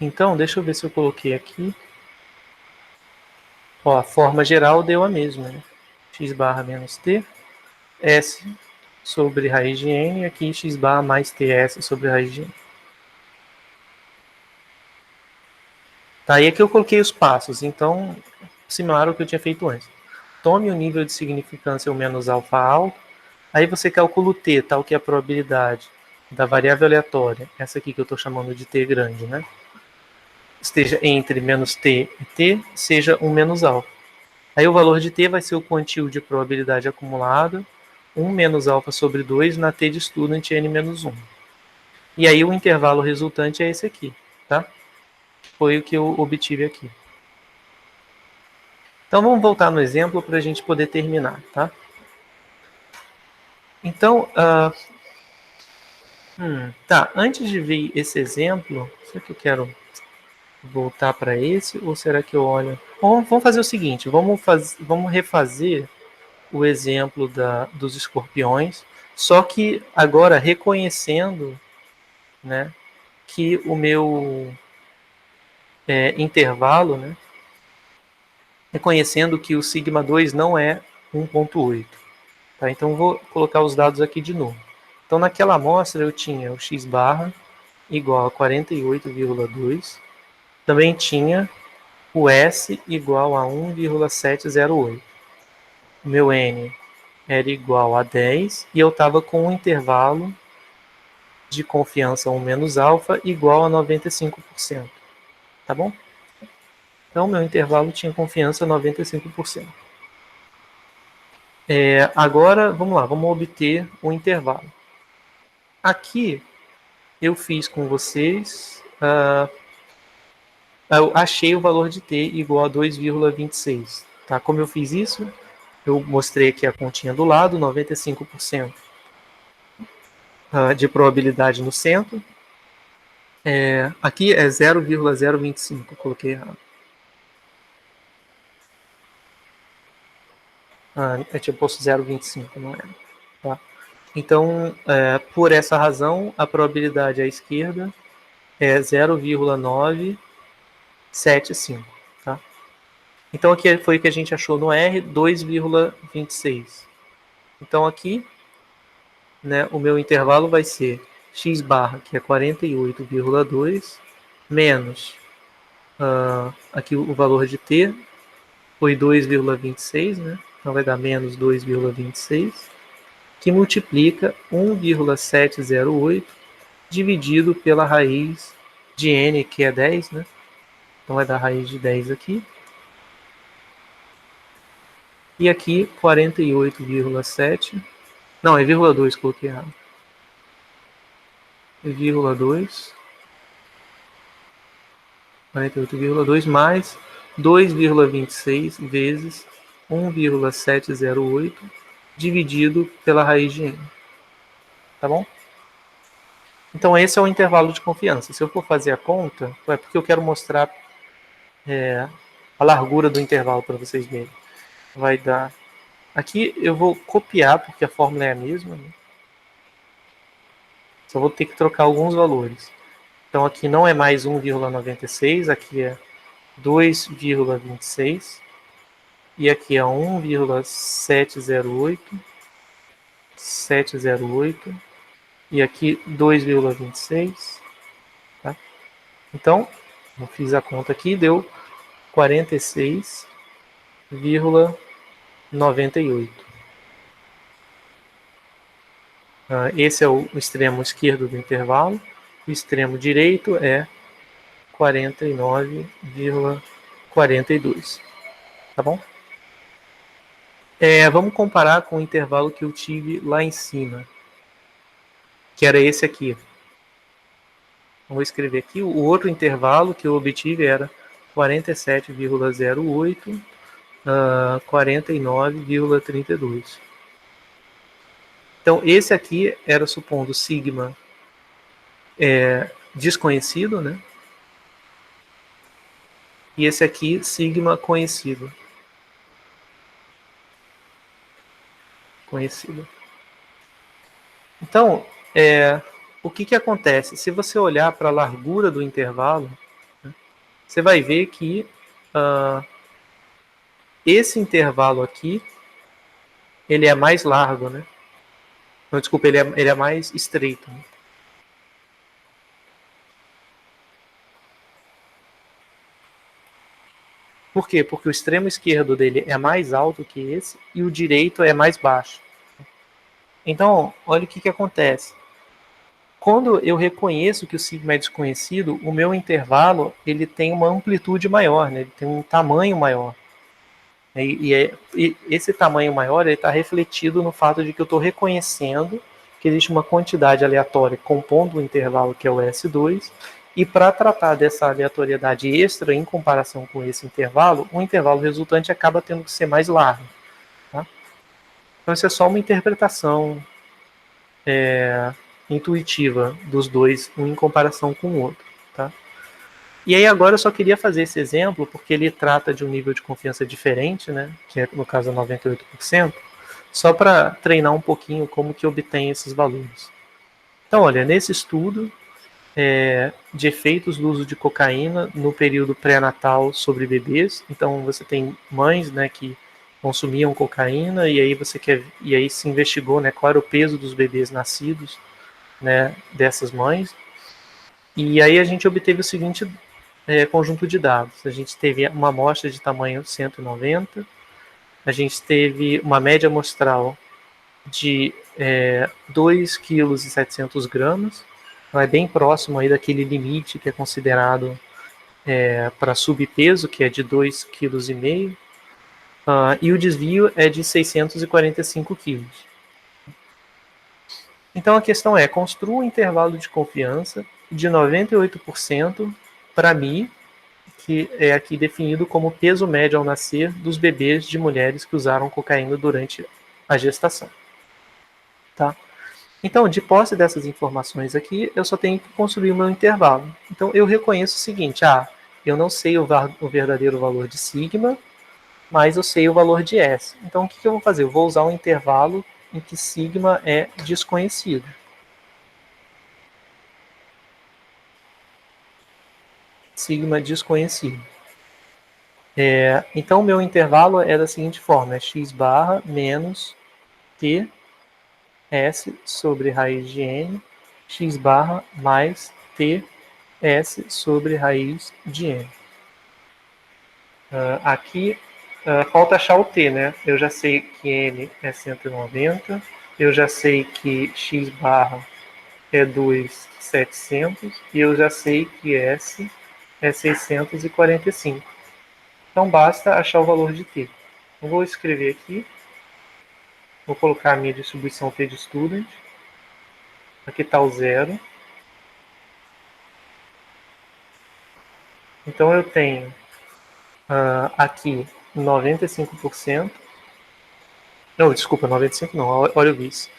Então, deixa eu ver se eu coloquei aqui. Ó, a forma geral deu a mesma, né? X barra menos t S sobre raiz de n, e aqui x barra mais ts sobre raiz de n. Tá, e aqui eu coloquei os passos, então, similar ao que eu tinha feito antes. Tome o nível de significância o menos alfa alto, aí você calcula o t, tal que é a probabilidade da variável aleatória, essa aqui que eu estou chamando de t grande, né? Esteja entre menos t e t, seja um menos alfa. Aí o valor de t vai ser o quantio de probabilidade acumulada, 1 menos alfa sobre 2 na t de student n menos 1. E aí o intervalo resultante é esse aqui, tá? Foi o que eu obtive aqui. Então vamos voltar no exemplo para a gente poder terminar, tá? Então, tá, antes de ver esse exemplo, será que eu quero voltar para esse ou será que eu olho? Bom, vamos fazer o seguinte, vamos refazer o exemplo dos escorpiões, só que agora reconhecendo, né, que o meu intervalo, né, reconhecendo que o sigma 2 não é 1.8. Tá? Então, vou colocar os dados aqui de novo. Então, naquela amostra, eu tinha o x barra igual a 48,2. Também tinha o S igual a 1,708. O meu N era igual a 10 e eu estava com um intervalo de confiança 1 menos alfa igual a 95%. Tá bom? Então, meu intervalo tinha confiança 95%. Agora, vamos lá, vamos obter o intervalo. Aqui, eu fiz com vocês, eu achei o valor de t igual a 2,26. Tá? Como eu fiz isso? Eu mostrei aqui a continha do lado, 95% de probabilidade no centro. Aqui é 0,025, coloquei errado. Eu tinha posto 0,25, não era. Tá? Então, por essa razão, a probabilidade à esquerda é 0,975. Tá? Então, aqui foi o que a gente achou no R, 2,26. Então, aqui, né, o meu intervalo vai ser x barra, que é 48,2, menos aqui o valor de t, foi 2,26, né? Então vai dar menos 2,26, que multiplica 1,708 dividido pela raiz de n, que é 10, né? Então vai dar raiz de 10 aqui. E aqui 48,7. Não, é vírgula 2, coloquei errado. Vírgula 2. 48,2 mais 2,26 vezes 1,708 dividido pela raiz de n. Tá bom? Então esse é o intervalo de confiança. Se eu for fazer a conta, é porque eu quero mostrar a largura do intervalo para vocês verem. Vai dar... Aqui eu vou copiar, porque a fórmula é a mesma, né? Só vou ter que trocar alguns valores. Então aqui não é mais 1,96, aqui é 2,26. E aqui é 1,708, 708, e aqui 2,26, Então, eu fiz a conta aqui, deu 46,98. Esse é o extremo esquerdo do intervalo. O extremo direito é 49,42. Tá bom? Vamos comparar com o intervalo que eu tive lá em cima, que era esse aqui. Vou escrever aqui. O outro intervalo que eu obtive era 47,08, 49,32. Então, esse aqui era supondo sigma desconhecido, né? E esse aqui, sigma conhecido. Então, o que acontece? Se você olhar para a largura do intervalo, né, você vai ver que esse intervalo aqui, ele é mais largo, né? Não, desculpa, ele é mais estreito. Né? Por quê? Porque o extremo esquerdo dele é mais alto que esse e o direito é mais baixo. Então, olha o que acontece. Quando eu reconheço que o sigma é desconhecido, o meu intervalo ele tem uma amplitude maior, né? Ele tem um tamanho maior. E esse tamanho maior está refletido no fato de que eu estou reconhecendo que existe uma quantidade aleatória compondo o intervalo que é o S2, e para tratar dessa aleatoriedade extra em comparação com esse intervalo, o intervalo resultante acaba tendo que ser mais largo. Tá? Então isso é só uma interpretação intuitiva dos dois, um em comparação com o outro. Tá? E aí agora eu só queria fazer esse exemplo porque ele trata de um nível de confiança diferente, né, que é, no caso, 98%, só para treinar um pouquinho como que obtém esses valores. Então, olha, nesse estudo de efeitos do uso de cocaína no período pré-natal sobre bebês, então você tem mães, né, que consumiam cocaína e aí se investigou, né, qual era o peso dos bebês nascidos, né, dessas mães. E aí a gente obteve o seguinte conjunto de dados. A gente teve uma amostra de tamanho 190, a gente teve uma média amostral de 2,7 kg, então é bem próximo aí daquele limite que é considerado para subpeso, que é de 2,5 kg, e o desvio é de 645 kg. Então a questão é, construa um intervalo de confiança de 98% para mim, que é aqui definido como peso médio ao nascer dos bebês de mulheres que usaram cocaína durante a gestação. Tá? Então, de posse dessas informações aqui, eu só tenho que construir o meu intervalo. Então, eu reconheço o seguinte, eu não sei o verdadeiro valor de sigma, mas eu sei o valor de S. Então, o que eu vou fazer? Eu vou usar um intervalo em que sigma é desconhecido. Sigma desconhecido. Então, o meu intervalo é da seguinte forma, é x barra menos t S sobre raiz de n, x barra mais t S sobre raiz de n. Aqui falta achar o t, né? Eu já sei que n é 190, eu já sei que x barra é 2,700 e eu já sei que S é 645. Então basta achar o valor de t. Eu vou escrever aqui, vou colocar a minha distribuição t de student. Aqui está o zero. Então eu tenho aqui 95%. Não, desculpa, 95% não, olha o bis.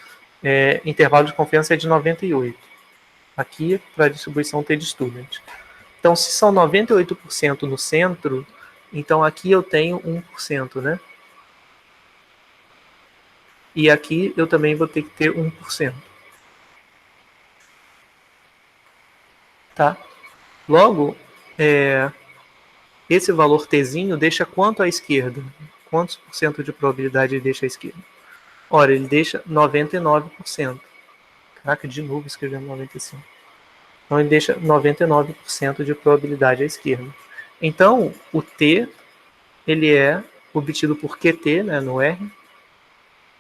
Intervalo de confiança é de 98%. Aqui para a distribuição T de student. Então, se são 98% no centro, então aqui eu tenho 1%, né? E aqui eu também vou ter que ter 1%. Tá? Logo, esse valor tzinho deixa quanto à esquerda? Quantos por cento de probabilidade ele deixa à esquerda? Ora, ele deixa 99%. Caraca, de novo escrevendo 95%. Então, ele deixa 99% de probabilidade à esquerda. Então, o T, ele é obtido por QT, né, no R.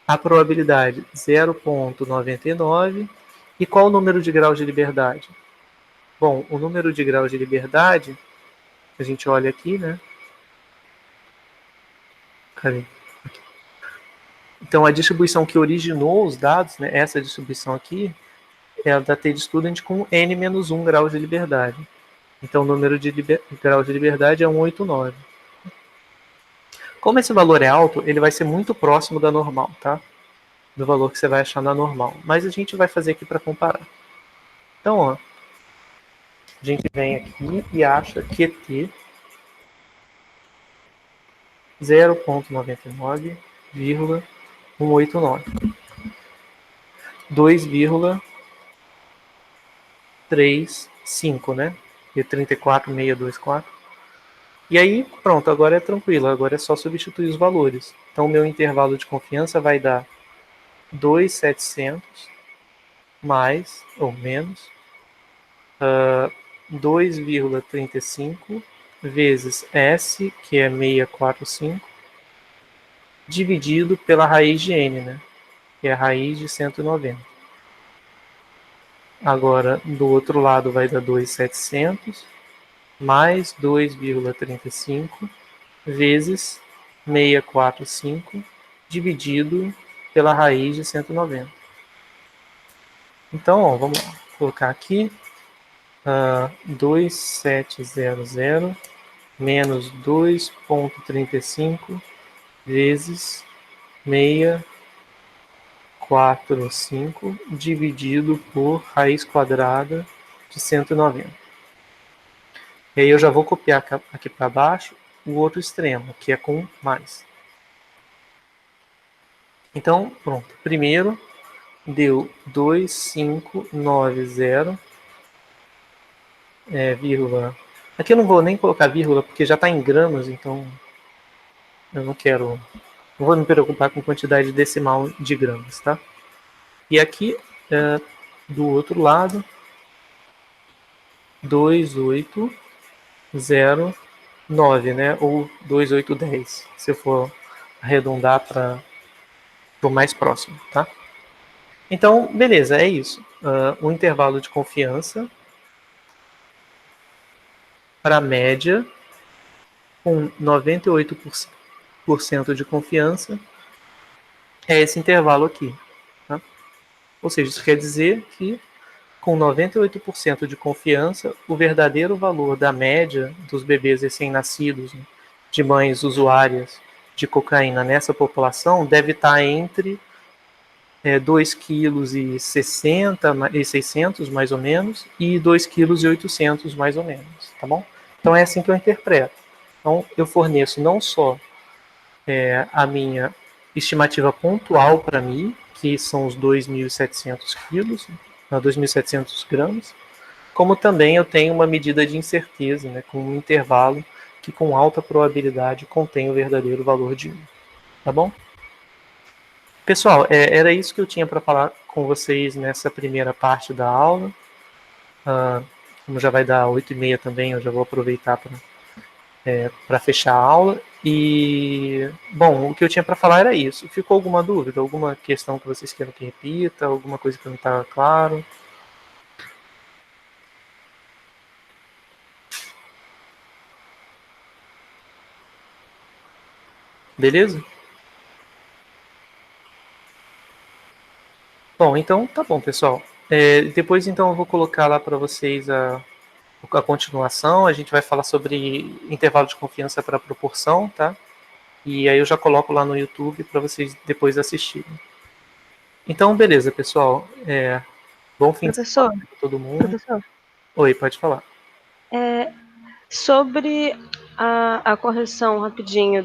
A probabilidade 0,99. E qual o número de graus de liberdade? Bom, o número de graus de liberdade, a gente olha aqui, né? Cadê? Aqui. Então, a distribuição que originou os dados, né, essa distribuição aqui, é a da T-Student com n-1 graus de liberdade. Então, o número de graus de liberdade é 189. Como esse valor é alto, ele vai ser muito próximo da normal, tá? Do valor que você vai achar na normal. Mas a gente vai fazer aqui para comparar. Então, ó, a gente vem aqui e acha que T 0,99,189. 2,35, né? E 34,624. E aí, pronto, agora é tranquilo. Agora é só substituir os valores. Então, o meu intervalo de confiança vai dar 2.700 mais ou menos 2,35 vezes S, que é 645, dividido pela raiz de N, né? Que é a raiz de 190. Agora, do outro lado vai dar 2.700 mais 2,35 vezes 645 dividido pela raiz de 190. Então, ó, vamos lá, colocar aqui 2.700 menos 2,35 vezes 645 dividido por raiz quadrada de 190. E aí eu já vou copiar aqui para baixo o outro extremo, que é com mais. Então, pronto. Primeiro deu 2.590, vírgula. Aqui eu não vou nem colocar vírgula, porque já está em gramas, então eu não quero. Não vou me preocupar com quantidade decimal de gramas, tá? E aqui, do outro lado, 2.809, né? Ou 2.810, se eu for arredondar para o mais próximo, tá? Então, beleza, é isso. O intervalo de confiança para a média com 98% de confiança é esse intervalo aqui. Tá? Ou seja, isso quer dizer que com 98% de confiança, o verdadeiro valor da média dos bebês recém-nascidos, né, de mães usuárias de cocaína nessa população deve estar entre 2,60 kg e 600 mais ou menos e 2,8 kg mais ou menos, tá bom? Então é assim que eu interpreto. Então eu forneço não só a minha estimativa pontual para mim, que são os 2.700 quilos, 2.700 gramas, como também eu tenho uma medida de incerteza, né, com um intervalo que com alta probabilidade contém o verdadeiro valor de 1. Tá bom? Pessoal, era isso que eu tinha para falar com vocês nessa primeira parte da aula. Como já vai dar 8h30 também, eu já vou aproveitar para fechar a aula. E, bom, o que eu tinha para falar era isso. Ficou alguma dúvida? Alguma questão que vocês queiram que repita? Alguma coisa que não estava claro? Beleza? Bom, então tá bom, pessoal. Depois, então, eu vou colocar lá para vocês a continuação. A gente vai falar sobre intervalo de confiança para proporção, tá? E aí eu já coloco lá no YouTube para vocês depois assistirem. Então, beleza, pessoal. Bom fim de semana para todo mundo. Professor. Oi, pode falar. Sobre a correção rapidinho